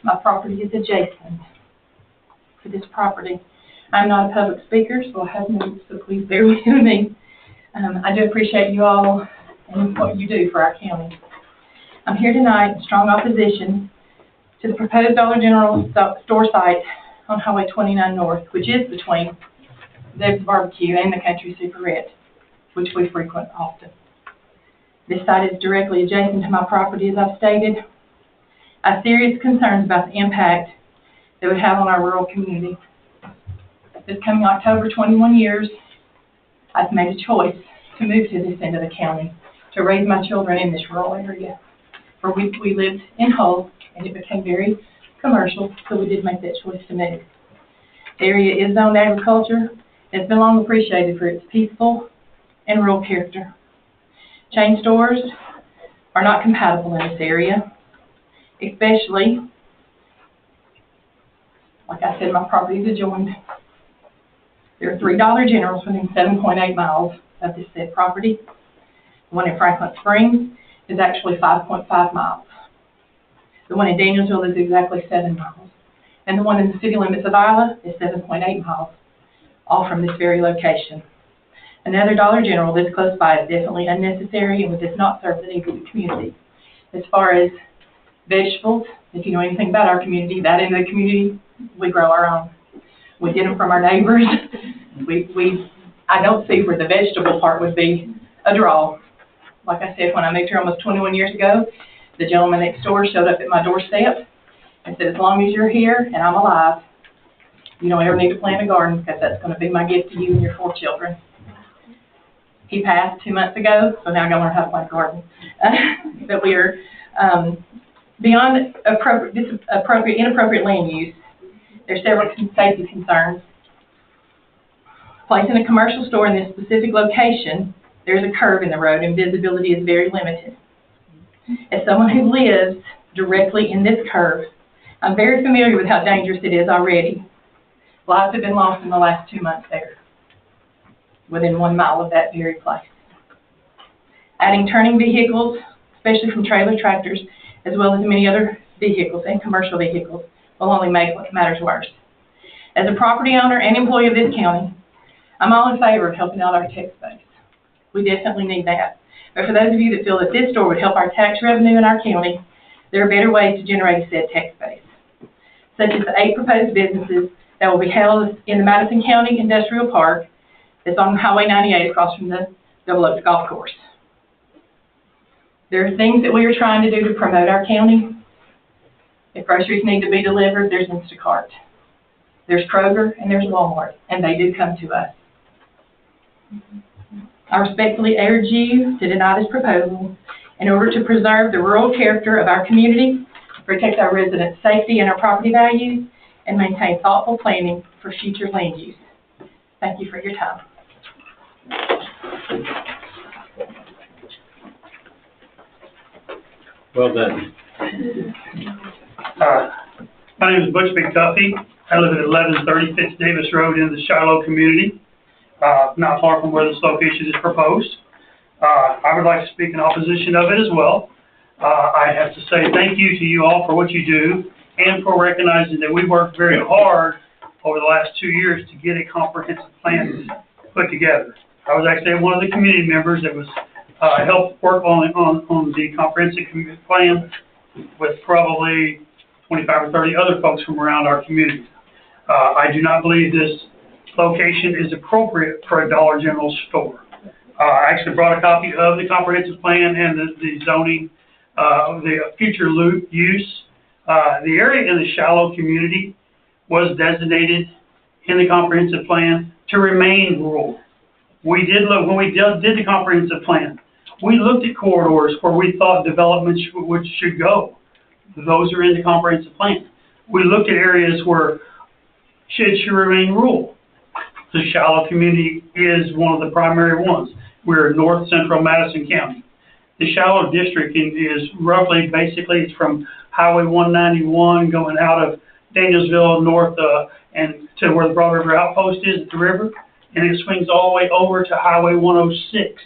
Speaker 16: My property is adjacent to this property. I'm not a public speaker, so I have notes, so please bear with me. I do appreciate you all and what you do for our county. I'm here tonight in strong opposition to the proposed Dollar General store site on Highway 29 North, which is between Zeb's Barbecue and the Country Superette, which we frequent often. This site is directly adjacent to my property, as I've stated. I have serious concerns about the impact that would have on our rural community. This coming October, 21 years, I've made a choice to move to this end of the county to raise my children in this rural area, where we lived in Hull, and it became very commercial, so we did make that choice to move. The area is zoned agriculture. It's been long appreciated for its peaceful and rural character. Chain stores are not compatible in this area, especially, like I said, my property is adjoined. There are 3 Dollar Generals within 7.8 miles of this said property. The one in Franklin Springs is actually 5.5 miles. The one in Danielsville is exactly 7 miles. And the one in the city limits of Isla is 7.8 miles, all from this very location. Another Dollar General this close by is definitely unnecessary and does not serve the needs of the community. As far as vegetables, if you know anything about our community, that end of the community, we grow our own. We get them from our neighbors. I don't see where the vegetable part would be a draw. Like I said, when I moved here almost 21 years ago, the gentleman next door showed up at my doorstep and said, as long as you're here and I'm alive, you don't ever need to plant a garden, because that's going to be my gift to you and your 4 children. He passed 2 months ago, so now I got to learn how to plant a garden. But we are beyond inappropriate land use. There's several safety concerns. Placing a commercial store in this specific location, there's a curve in the road and visibility is very limited. As someone who lives directly in this curve, I'm very familiar with how dangerous it is already. Lives have been lost in the last 2 months there, within 1 mile of that very place. Adding turning vehicles, especially from trailer tractors, as well as many other vehicles and commercial vehicles, will only make matters worse. As a property owner and employee of this county, I'm all in favor of helping out our tax base. We definitely need that. But for those of you that feel that this store would help our tax revenue in our county, there are better ways to generate said tax base, such as the 8 proposed businesses that will be held in the Madison County Industrial Park that's on Highway 98 across from the Double Oaks Golf Course. There are things that we are trying to do to promote our county. If groceries need to be delivered, there's Instacart. There's Kroger and there's Walmart, and they do come to us. I respectfully urge you to deny this proposal in order to preserve the rural character of our community, protect our residents' safety and our property values, and maintain thoughtful planning for future land use. Thank you for your time.
Speaker 17: Well done.
Speaker 18: My name is Butch McDuffie. I live at 1130 Fitzdavis Road in the Shiloh community, not far from where this location is proposed. I would like to speak in opposition of it as well. I have to say thank you to you all for what you do and for recognizing that we worked very hard over the last 2 years to get a comprehensive plan put together. I was actually one of the community members that was helped work on the comprehensive plan with probably 25 or 30 other folks from around our community. I do not believe this location is appropriate for a Dollar General store. I actually brought a copy of the comprehensive plan and the zoning, the future use. The area in the Shiloh community was designated in the comprehensive plan to remain rural. We did look, when we did the comprehensive plan, we looked at corridors where we thought development should go. Those are in the comprehensive plan. We looked at areas where it should remain rural. The Shiloh community is one of the primary ones. We're in north central Madison County. The Shiloh district is roughly, basically, it's from Highway 191 going out of Danielsville north and to where the Broad River Outpost is at the river, and it swings all the way over to Highway 106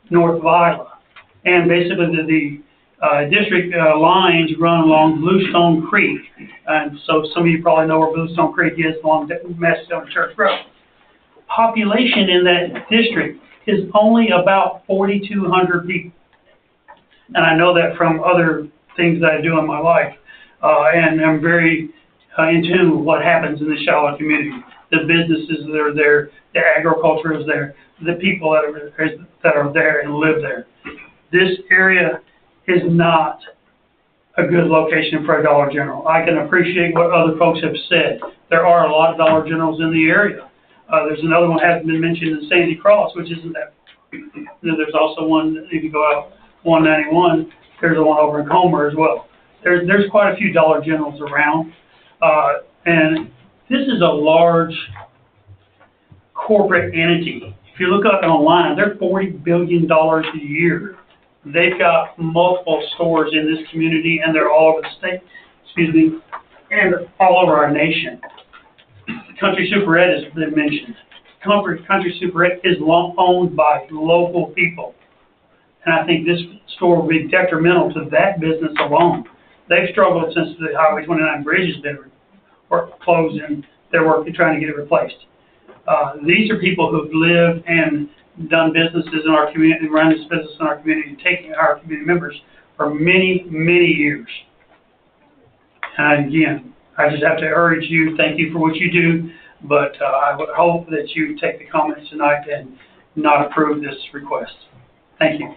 Speaker 18: north of Isla. And basically the district lines run along Bluestone Creek, and so some of you probably know where Bluestone Creek is along Madison Church Road. Population in that district is only about 4,200 people. And I know that from other things that I do in my life, and I'm very in tune with what happens in the Shiloh community. The businesses that are there, the agriculture is there, the people that are there and live there. This area is not a good location for a Dollar General. I can appreciate what other folks have said. There are a lot of Dollar Generals in the area. There's another one that hasn't been mentioned in Sandy Cross, which isn't that. There's also one, if you go out 191, there's one over in Comer as well. There's quite a few Dollar Generals around. And this is a large corporate entity. If you look up online, they're $40 billion a year. They've got multiple stores in this community, and they're all over the state, and all over our nation. Country Superette has been mentioned. Country Superette is owned by local people. And I think this store will be detrimental to that business alone. They've struggled since the Highway 29 bridge has been closed, and they're working trying to get it replaced. These are people who've lived and done businesses in our community, run this business in our community, taking our community members for many, many years. And again, I just have to urge you, thank you for what you do, but I would hope that you take the comments tonight and not approve this request. Thank you.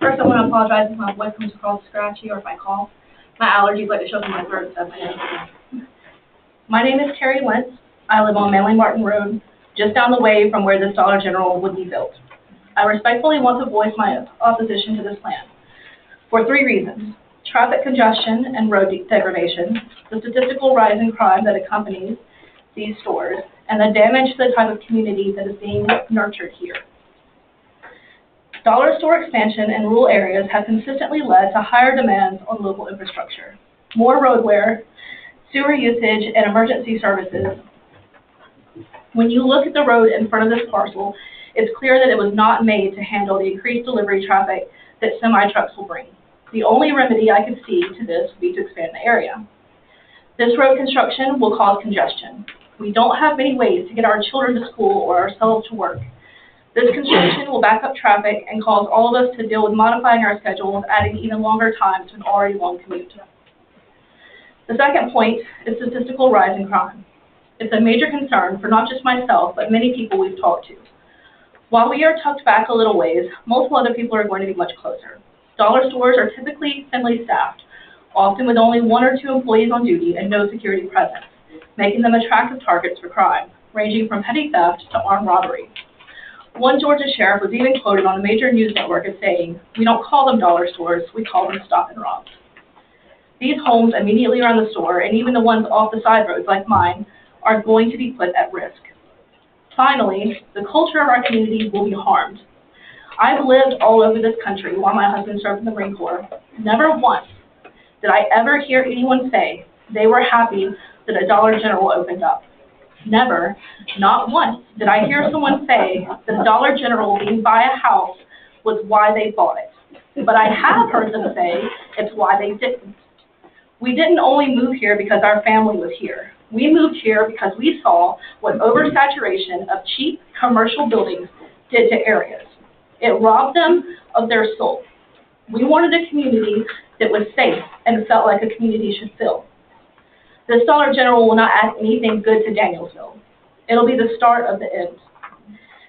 Speaker 4: First, I want to apologize if my voice comes across scratchy or if I cough. My allergies like to show up in my throat and stuff. My name is Terry Wentz. I live on Manly Martin Road, just down the way from where this Dollar General would be built. I respectfully want to voice my opposition to this plan for 3 reasons: traffic congestion and road degradation, the statistical rise in crime that accompanies these stores, and the damage to the type of community that is being nurtured here.
Speaker 17: Dollar store expansion in rural areas has consistently led to higher demands on local infrastructure, more road wear, sewer usage, and emergency services. When you look at the road in front of this parcel, it's clear that it was not made to handle the increased delivery traffic that semi-trucks will bring. The only remedy I could see to this would be to expand the area. This road construction will cause congestion. We don't have many ways to get our children to school or ourselves to work. This construction will back up traffic and cause all of us to deal with modifying our schedules, adding even longer times to an already long commute. The second point is statistical rise in crime. It's a major concern for not just myself, but many people we've talked to. While we are tucked back a little ways, multiple other people are going to be much closer. Dollar stores are typically thinly staffed, often with only 1 or 2 employees on duty and no security presence, making them attractive targets for crime, ranging from petty theft to armed robbery. One Georgia sheriff was even quoted on a major news network as saying, "We don't call them dollar stores, we call them stop and robs." These homes immediately around the store, and even the ones off the side roads like mine, are going to be put at risk. Finally, the culture of our community will be harmed. I've lived all over this country while my husband served in the Marine Corps. Never once did I ever hear anyone say they were happy that a Dollar General opened up. Never, not once, did I hear someone say that Dollar General being by a house was why they bought it. But I have heard them say it's why they didn't. We didn't only move here because our family was here. We moved here because we saw what oversaturation of cheap commercial buildings did to areas. It robbed them of their soul. We wanted a community that was safe and felt like a community should feel. This Dollar General will not add anything good to Danielsville. It'll be the start of the end.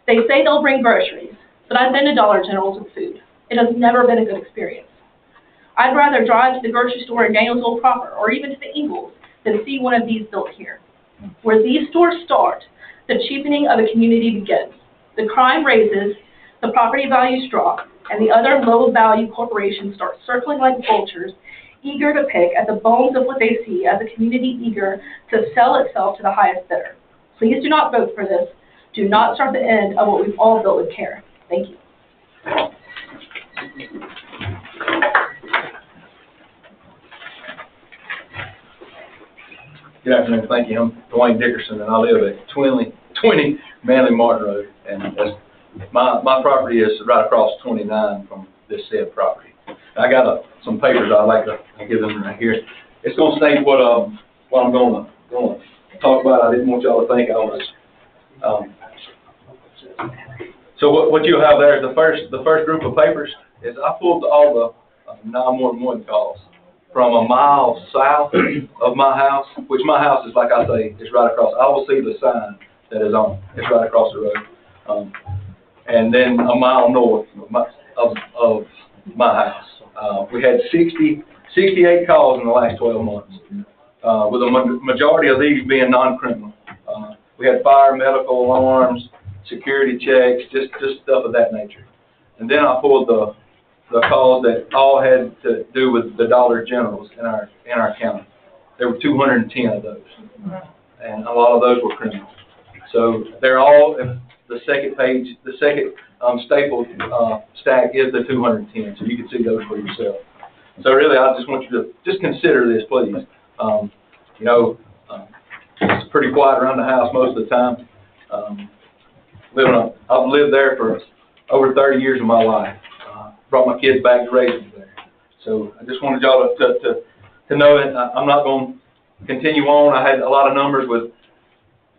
Speaker 17: They say they'll bring groceries, but I've been to Dollar Generals with food. It has never been a good experience. I'd rather drive to the grocery store in Danielsville proper, or even to the Ingalls, than see one of these built here. Where these stores start, the cheapening of a community begins. The crime raises, the property values drop, and the other low-value corporations start circling like vultures, eager to pick at the bones of what they see as a community eager to sell itself to the highest bidder. Please do not vote for this. Do not start the end of what we've all built with care. Thank you.
Speaker 19: Good afternoon, thank you. I'm Dwayne Dickerson, and I live at 20 Manley Martin Road, and my property is right across 29 from this said property. I got some papers I'd like to give them right here. It's going to state what I'm going to talk about. I didn't want y'all to think I was. So what you'll have there is the first group of papers is I pulled all the 911 calls from a mile south of my house, which my house is, like I say, is right across. I will see the sign that is on. It's right across the road. And then a mile north of my house. We had 68 calls in the last 12 months, with a majority of these being non-criminal. We had fire, medical alarms, security checks, just stuff of that nature. And then I pulled the calls that all had to do with the Dollar Generals in our county. There were 210 of those, and a lot of those were criminal. So they're all the second page, the second stapled stack is the 210, so you can see those for yourself. So really, I just want you to just consider this, please. It's pretty quiet around the house most of the time. I've lived there for over 30 years of my life. Brought my kids back to raise them there. So I just wanted y'all to know that I'm not going to continue on. I had a lot of numbers with,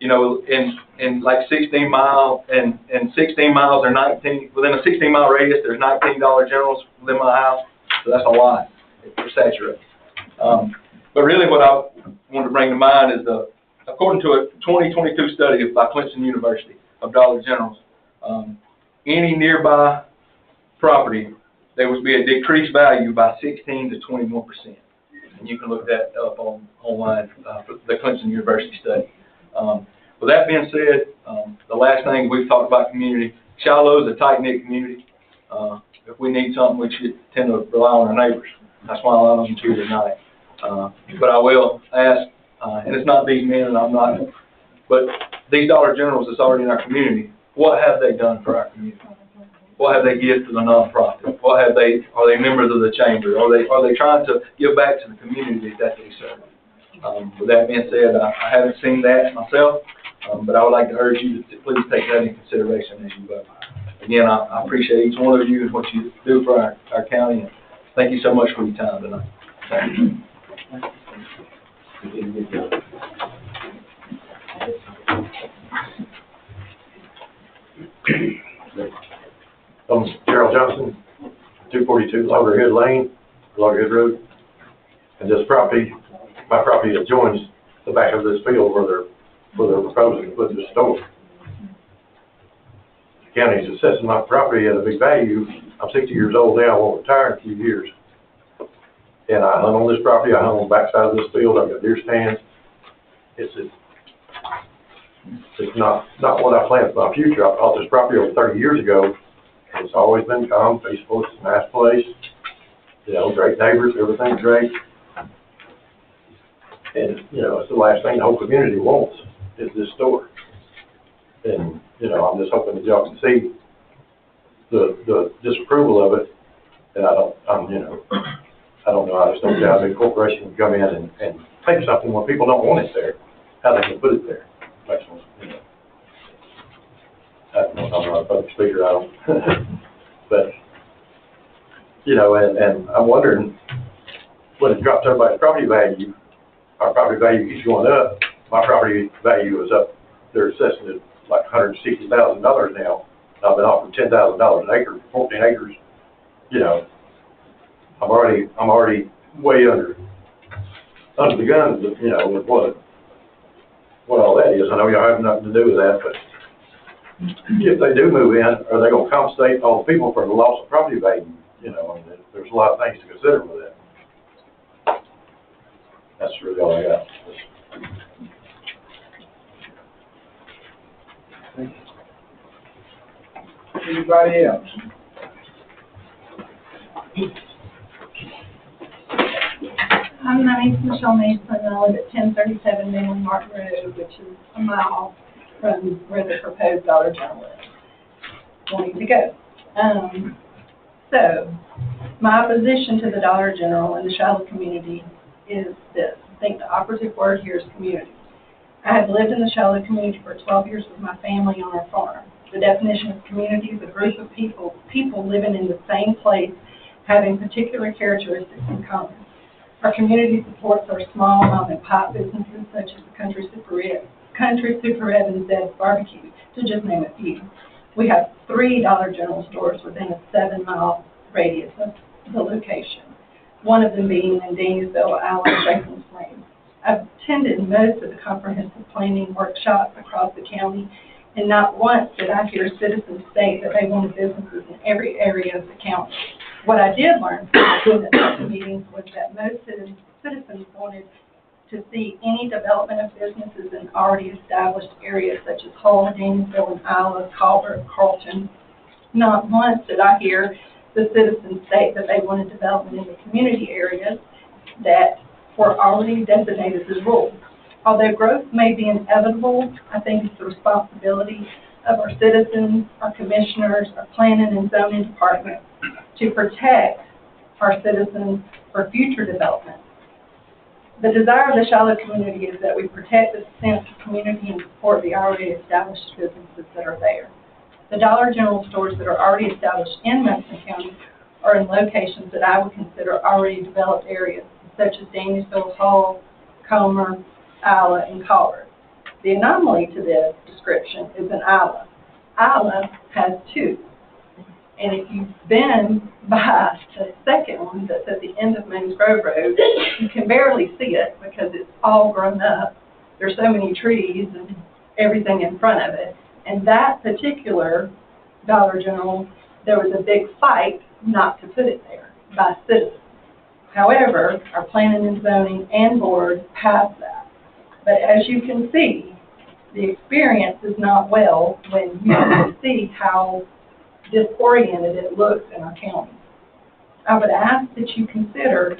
Speaker 19: in like 16 miles, and 16 miles or 19, within a 16-mile radius, there's 19 Dollar Generals within my house. So that's a lot. It's saturated. But really what I want to bring to mind is according to a 2022 study by Clemson University of Dollar Generals, any nearby property, there would be a decreased value by 16 to 21%. And you can look that up online for the Clemson University study. With that being said, the last thing we've talked about community, Shiloh is a tight-knit community. If we need something, we should tend to rely on our neighbors. That's why a lot of them here tonight. But I will ask, and it's not these men, and I'm not, but these Dollar Generals that's already in our community, what have they done for our community? What have they given to the nonprofit? Are they members of the chamber? Are they trying to give back to the communities that they serve? With that being said, I haven't seen that myself, but I would like to urge you to please take that into consideration as you vote. Again, I appreciate each one of you and what you do for our county, and thank you so much for your time tonight. Thank you.
Speaker 20: I'm Gerald Johnson, 242 Loggerhead Lane, Loggerhead Road. And this property, my property adjoins the back of this field where they're proposing to put this store. The county's assessing my property at a big value. I'm 60 years old now, I won't retire in a few years. And I hunt on this property, I hunt on the backside of this field, I've got deer stands. It's not what I planned for my future. I bought this property over 30 years ago. It's always been calm, peaceful, it's a nice place. You know, great neighbors, everything's great. And, you know, it's the last thing the whole community wants is this store. And, you know, I'm just hoping that y'all can see the disapproval of it. And I don't know, I just don't see how a big corporation can come in and take something when people don't want it there, how they can put it there. You know. I don't know if I'm not a public speaker, I don't. But, you know, and I'm wondering, when it drops everybody's property value, our property value keeps going up. My property value is up, they're assessing it like $160,000 now. I've been offered $10,000 an acre, 14 acres. You know, I'm already way under the gun, you know, with what all that is. I know y'all have nothing to do with that, but if they do move in, are they going to compensate all the people for the loss of property value? You know, I mean, there's a lot of things to consider with that. That's really all I got.
Speaker 1: Anybody else?
Speaker 17: My name's Michelle Mason, and I live at 1037 Mainland Martin Road, which is a mile from where the proposed Dollar General is wanting to go. So, my opposition to the Dollar General in the Shiloh community is this. I think the operative word here is community. I have lived in the Shiloh community for 12 years with my family on our farm. The definition of community is a group of people living in the same place, having particular characteristics in common. Our community supports our small mom and pop businesses such as the Country Superette and Zed's Barbecue, to just name a few. We have 3 Dollar General stores within a 7-mile radius of the location, one of them being in Danielsville, Allen, Franklin Springs. I've attended most of the comprehensive planning workshops across the county, and not once did I hear citizens state that they wanted businesses in every area of the county. What I did learn from the meetings was that most citizens wanted to see any development of businesses in already established areas such as Hull, Danielsville, and Isla, Colbert, Carlton. Not once did I hear the citizens state that they wanted development in the community areas that were already designated as rural. Although growth may be inevitable, I think it's the responsibility of our citizens, our commissioners, our planning and zoning department to protect our citizens for future development. The desire of the Shiloh community is that we protect the sense of community and support the already established businesses that are there. The Dollar General stores that are already established in Madison County are in locations that I would consider already developed areas, such as Danielsville, Hull, Comer, Isla, and Colbert. The anomaly to this description is in Isla. Isla has 2. And if you've been by the second one that's at the end of Moons Grove Road, you can barely see it because it's all grown up. There's so many trees and everything in front of it. And that particular Dollar General, there was a big fight not to put it there by citizens. However, our planning and zoning and board passed that. But as you can see, the experience is not well when you can see how disoriented it looks in our county. I would ask that you consider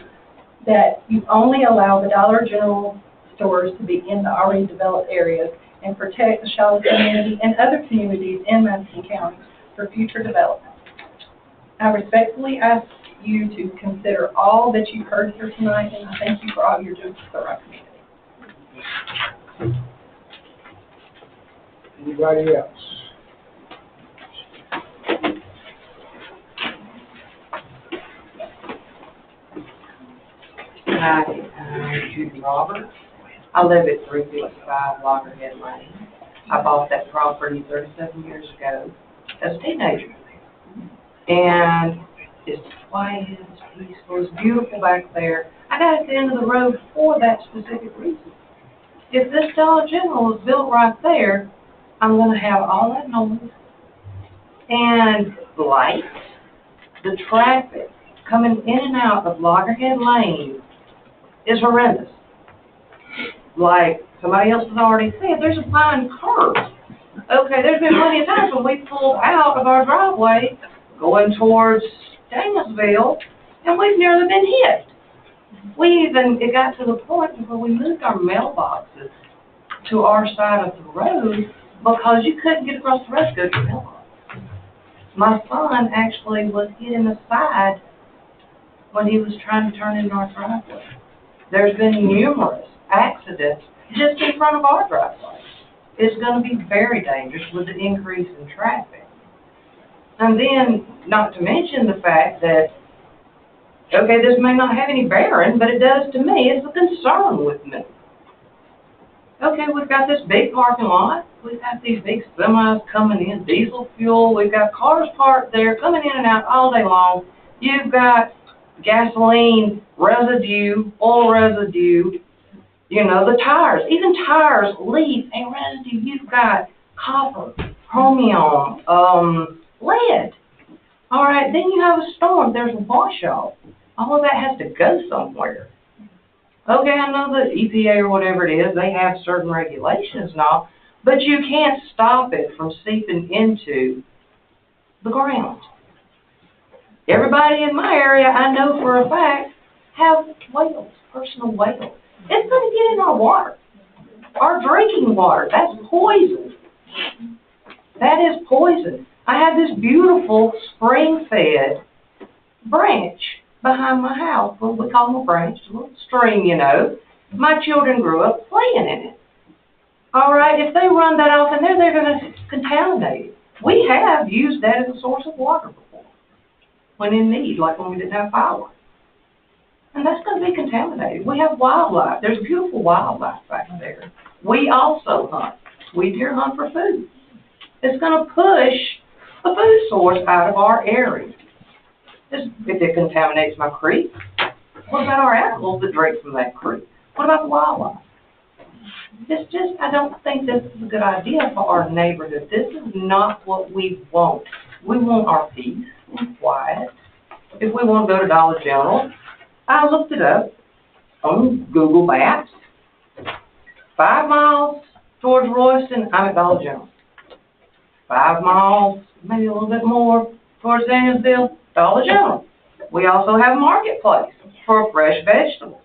Speaker 17: that you only allow the Dollar General stores to be in the already developed areas and protect the Shiloh community and other communities in Madison County for future development.
Speaker 16: I respectfully ask you to consider all that you've heard here tonight, and I thank you for all you're doing for our community.
Speaker 1: Anybody else?
Speaker 21: Hi, I'm Judy Roberts. I live at 355 Loggerhead Lane. I bought that property 37 years ago as a teenager. And it's quiet, it's peaceful, it's beautiful back there. I got at the end of the road for that specific reason. If this Dollar General is built right there, I'm gonna have all that noise and lights, the traffic coming in and out of Loggerhead Lane is horrendous. Like somebody else has already said, there's a fine curve. Okay, there's been plenty of times when we pulled out of our driveway going towards Danielsville, and we've nearly been hit. It got to the point where we moved our mailboxes to our side of the road because you couldn't get across the road to go to your mailbox. My son actually was hit in the side when he was trying to turn into our driveway. There's been numerous accidents just in front of our driveway. It's going to be very dangerous with the increase in traffic. And then, not to mention the fact that, okay, this may not have any bearing, but it does to me. It's a concern with me. Okay, we've got this big parking lot. We've got these big semis coming in, diesel fuel. We've got cars parked there, coming in and out all day long. You've got gasoline residue, oil residue, you know, the tires. Even tires leave a residue. You've got copper, chromium, lead. All right, then you have a storm. There's a washout. All of that has to go somewhere. Okay, I know the EPA or whatever it is, they have certain regulations now, but you can't stop it from seeping into the ground. Everybody in my area, I know for a fact, have wells, personal wells. It's going to get in our water, our drinking water. That's poison. That is poison. I have this beautiful spring-fed branch behind my house. Well, we call them a branch, a little stream, you know. My children grew up playing in it. All right, if they run that off in there, they're going to contaminate it. We have used that as a source of water before, when in need, like when we didn't have power. And that's going to be contaminated. We have wildlife. There's beautiful wildlife back there. We also hunt. We deer hunt for food. It's going to push the food source out of our area. If it contaminates my creek, what about our animals that drink from that creek? What about the wildlife? It's just, I don't think this is a good idea for our neighborhood. This is not what we want. We want our peace and quiet. If we want to go to Dollar General, I looked it up on Google Maps. 5 miles towards Royston, I'm at Dollar General. 5 miles, maybe a little bit more, towards Danielsville, Dollar General. We also have a marketplace for fresh vegetables.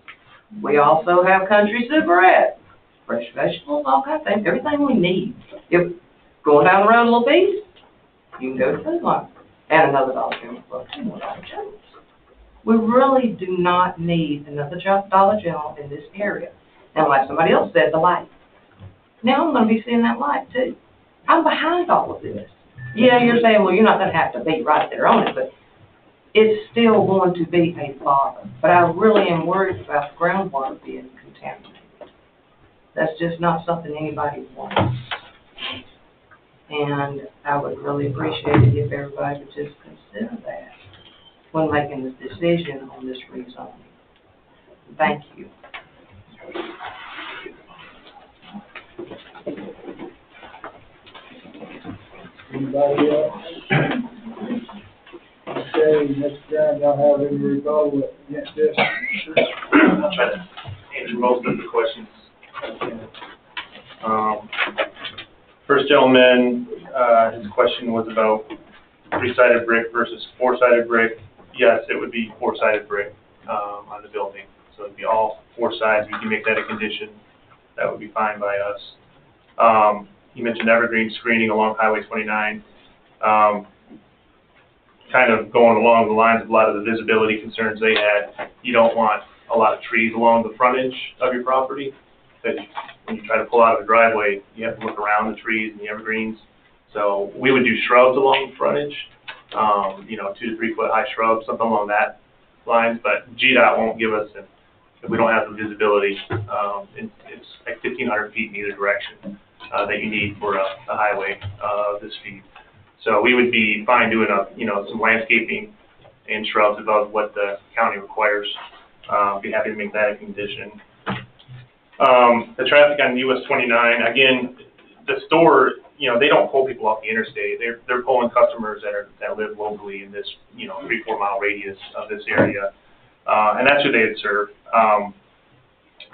Speaker 21: We also have Country Superette, fresh vegetables, all kinds of things, everything we need. If going down the road a little piece, you can go to Food Line and another Dollar General plus 2 more Dollar Generals. We really do not need another Dollar General in this area. Now, like somebody else said, the light. Now I'm going to be seeing that light too. I'm behind all of this. Yeah, you're saying, well, you're not going to have to be right there on it, but it's still going to be a bother. But I really am worried about the groundwater being contaminated. That's just not something anybody wants. And I would really appreciate it if everybody would just consider that when making this decision on this rezoning. Thank you.
Speaker 1: Anybody else? Okay, Mr. Graham, y'all have any rebuttal against this?
Speaker 14: I'll try to answer most of the questions. First gentleman, his question was about 3-sided brick versus 4-sided brick. Yes, it would be 4-sided brick on the building. So it'd be all 4 sides. We can make that a condition. That would be fine by us. You mentioned evergreen screening along Highway 29. kind of going along the lines of a lot of the visibility concerns they had. You don't want a lot of trees along the frontage of your property, because when you try to pull out of the driveway, you have to look around the trees and the evergreens. So we would do shrubs along the frontage, 2 to 3 foot high shrubs, something along that line. But GDOT won't give us, if we don't have the visibility, it's like 1,500 feet in either direction that you need for a highway of this speed. So we would be fine doing some landscaping and shrubs above what the county requires. Be happy to make that a condition. The traffic on US 29, again, the store, they don't pull people off the interstate. They're pulling customers that live locally in this, 3-4 mile radius of this area, and that's who they would serve.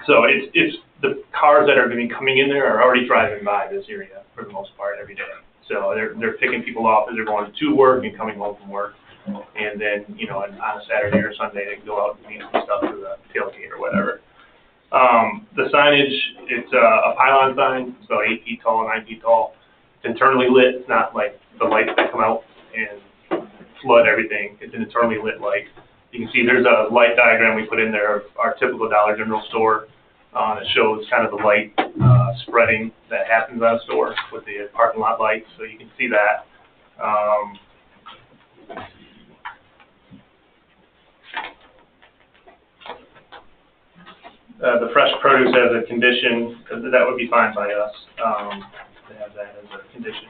Speaker 14: So it's the cars that are going to be coming in there are already driving by this area for the most part every day. So they're picking people off as they're going to work and coming home from work, and then on a Saturday or Sunday they can go out and meet some stuff to the tailgate or whatever. The signage, it's a pylon sign. It's about 8 feet tall, 9 feet tall. It's internally lit. It's not like the lights that come out and flood everything. It's an internally lit light. You can see there's a light diagram we put in there of our typical Dollar General store that shows kind of the light spreading that happens on a store with the parking lot lights. So you can see that. The fresh produce as a condition, that would be fine by us, to have that as a condition.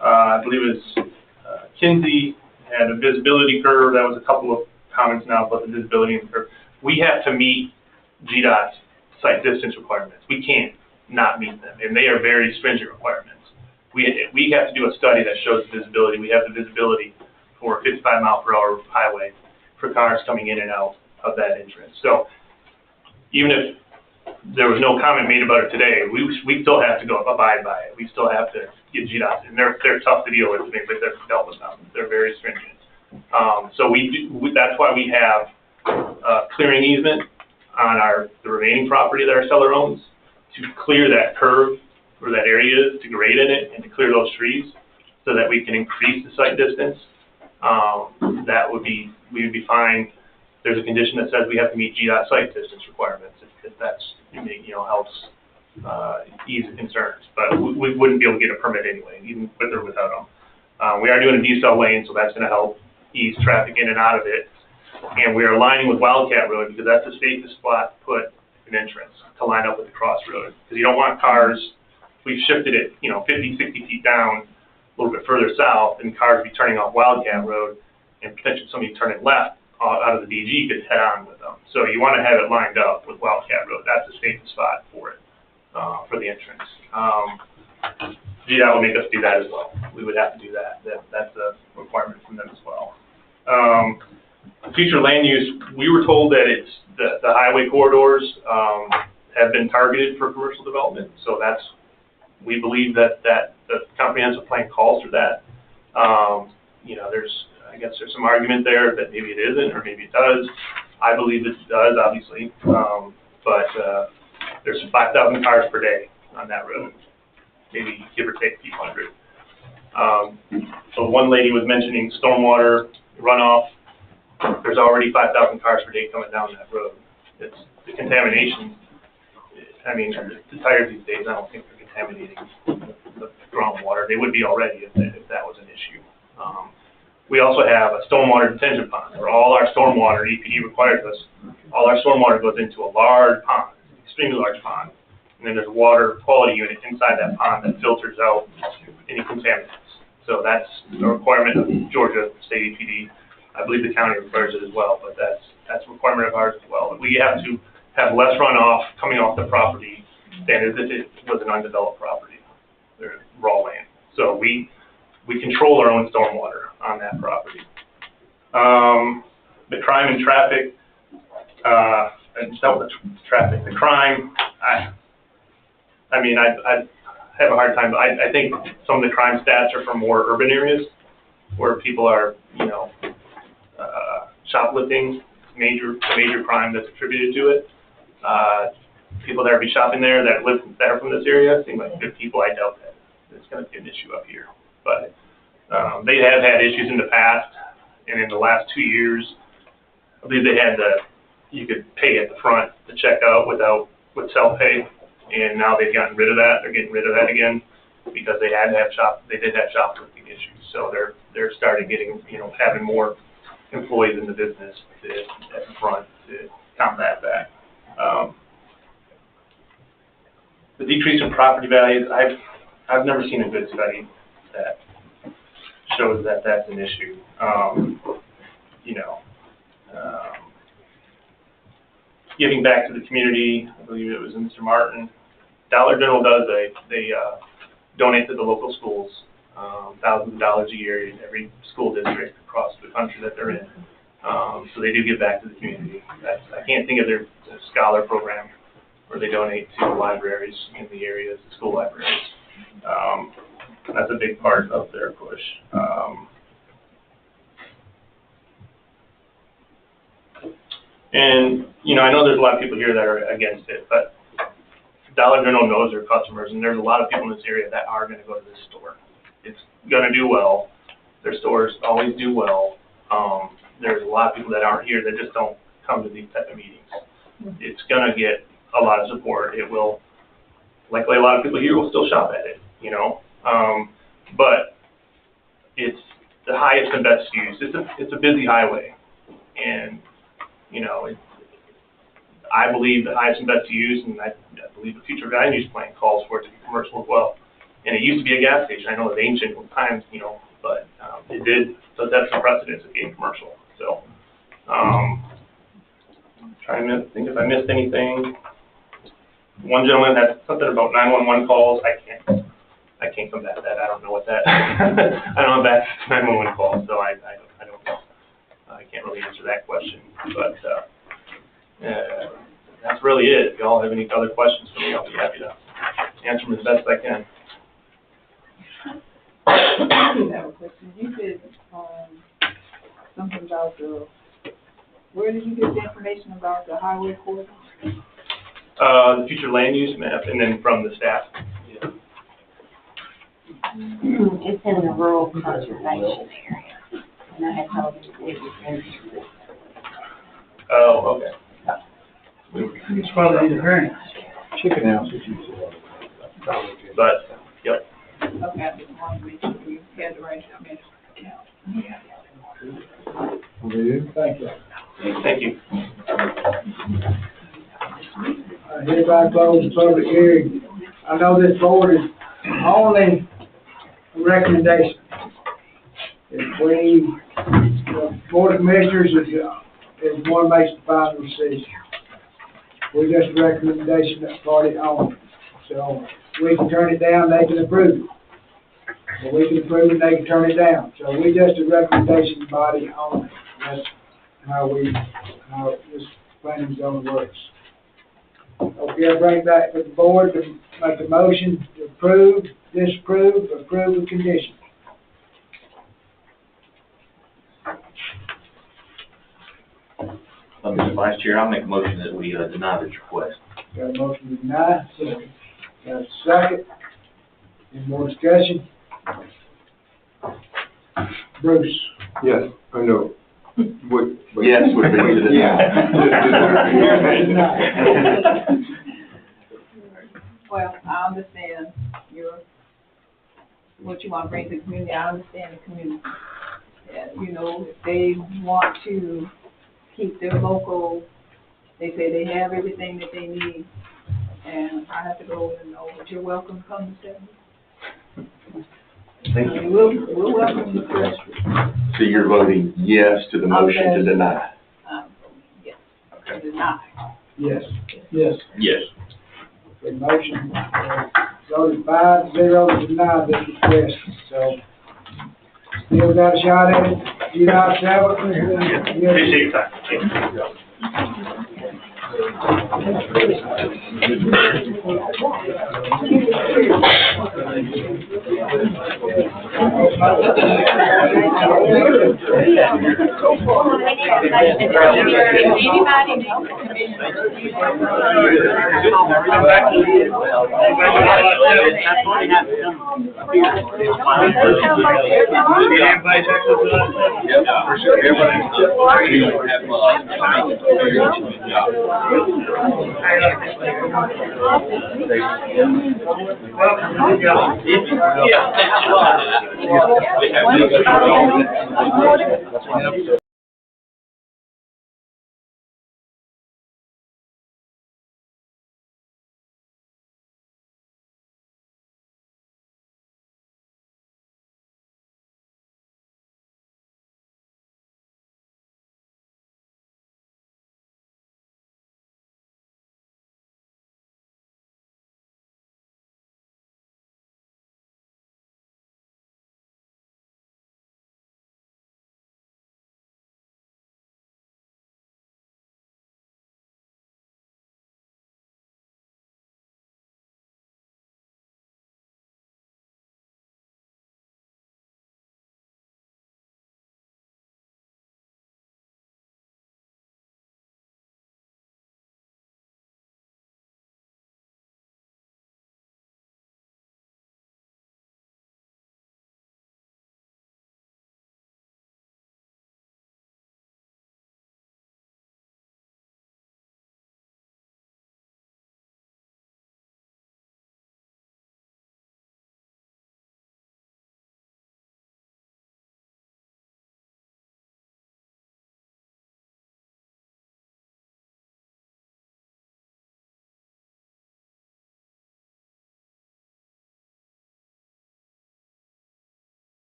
Speaker 14: I believe it's Kinsey had a visibility curve. That was a couple of comments now about the visibility curve. We have to meet GDOT's site distance requirements. We can't not meet them, and they are very stringent requirements. We have to do a study that shows visibility. We have the visibility for a 55 mile per hour highway for cars coming in and out of that entrance. So even if there was no comment made about it today, we still have to go abide by it. We still have to get GDOT, and they're tough to deal with, but they've dealt with them. They're very stringent. So that's why we have clearing easement on the remaining property that our seller owns to clear that curve where that area is, to grade in it, and to clear those trees so that we can increase the site distance. We would be fine. There's a condition that says we have to meet GDOT site distance requirements if that's, helps ease the concerns. But we wouldn't be able to get a permit anyway, even with or without them. We are doing a decel lane, so that's going to help ease traffic in and out of it. And we are aligning with Wildcat Road because that's the safest spot to put an entrance to line up with the crossroad. Because you don't want cars, we've shifted it, 50, 60 feet down, a little bit further south, and cars be turning off Wildcat Road, and potentially somebody turning left out of the DG could head on with them. So you want to have it lined up with Wildcat Road. That's the safest spot for it, for the entrance. GDOT will make us do that as well. We would have to do that. That's a requirement from them as well. Future land use, we were told that it's the highway corridors have been targeted for commercial development. So we believe that the comprehensive plan calls for that. I guess there's some argument there that maybe it isn't or maybe it does. I believe it does, obviously, but there's 5,000 cars per day on that road, maybe give or take a few hundred. So one lady was mentioning stormwater runoff. There's already 5,000 cars per day coming down that road. It's the contamination. I mean, the tires these days, I don't think they're contaminating the groundwater. They would be already if that was an issue. We also have a stormwater detention pond where all our stormwater, EPD requires us, all our stormwater goes into a large pond, extremely large pond. And then there's a water quality unit inside that pond that filters out any contaminants. So that's a requirement of Georgia State EPD. I believe the county requires it as well, but that's a requirement of ours as well. We have to have less runoff coming off the property than if it was an undeveloped property, or raw land. So we control our own stormwater on that property. The crime and traffic, and dealt with traffic. The crime, I have a hard time, but I think some of the crime stats are from more urban areas where people are, shoplifting, major crime that's attributed to it. People that are shopping there that are from this area seem like good people. I doubt that it's going to be an issue up here. But they have had issues in the past. And in the last 2 years, I believe they had you could pay at the front to check out with self-pay, and now they've gotten rid of that. They're getting rid of that again because they did have shoplifting issues. So they're starting getting, having more employees in the business at the front to combat that. The decrease in property values, I've never seen a good study that shows that that's an issue. Giving back to the community, I believe it was Mr. Martin. Dollar General does, they donate to the local schools, thousands of dollars a year in every school district across the country that they're in. So they do give back to the community. I can't think of their scholar program where they donate to libraries in the areas, school libraries. That's a big part of their push. And, I know there's a lot of people here that are against it, but Dollar General knows their customers, and there's a lot of people in this area that are going to go to this store. It's going to do well. Their stores always do well. There's a lot of people that aren't here that just don't come to these type of meetings. It's going to get a lot of support. It will, likely a lot of people here will still shop at it, but it's the highest and best use. It's a busy highway, and I believe the highest and best use, and I believe the future value use plan calls for it to be commercial as well. And it used to be a gas station. I know it's ancient times, but it does have some precedence of being commercial. So, trying to think if I missed anything. One gentleman had something about 911 calls. I can't combat that. I don't know what that. I don't have access to 911 calls, so I don't know. I can't really answer that question, but that's really it. If y'all have any other questions for me, I'll be happy to answer them as best I can.
Speaker 8: I do have a question. You said something about where did you get the information about the highway corridor?
Speaker 14: The future land use map, and then from the staff. Yeah.
Speaker 7: It's in the rural conservation area, and I had told you it was in.
Speaker 14: Oh, okay.
Speaker 18: It's probably need a variance.
Speaker 20: Chicken house.
Speaker 14: But, yep.
Speaker 8: Okay, I just wanted to make sure you had the right information.
Speaker 1: Thank you.
Speaker 14: Thank you.
Speaker 1: Hereby close the public hearing. I know this board is only a recommendation. If the board of commissioners is one makes the final decision. We're just a recommendation that party only. So we can turn it down, they can approve it. Or we can approve it, they can turn it down. So we just a recommendation body only. That's how this planning zone works. Okay, I bring back to the board to make a motion to approve, disapprove, approve the condition.
Speaker 6: Mr. Vice Chair, I'll make a motion that we deny this request.
Speaker 1: Got a motion to deny, second. Got a second. Any more discussion? Bruce?
Speaker 13: Yes, I know.
Speaker 2: Yes, would be.
Speaker 8: Well, I understand what you want to bring to the community. I understand the community. If they want to keep their local, they say they have everything that they need, and I have to go over and know, but you're welcome to come to Stephanie.
Speaker 2: Thank you.
Speaker 8: We'll welcome you first.
Speaker 2: So you're voting yes to the motion to deny?
Speaker 8: Yes. Okay. Deny.
Speaker 1: Yes. Yes.
Speaker 6: Yes.
Speaker 1: The motion, voted 5-0 to deny this request, so still got a shot at it. You guys have it?
Speaker 14: Appreciate your time.
Speaker 6: Yeah.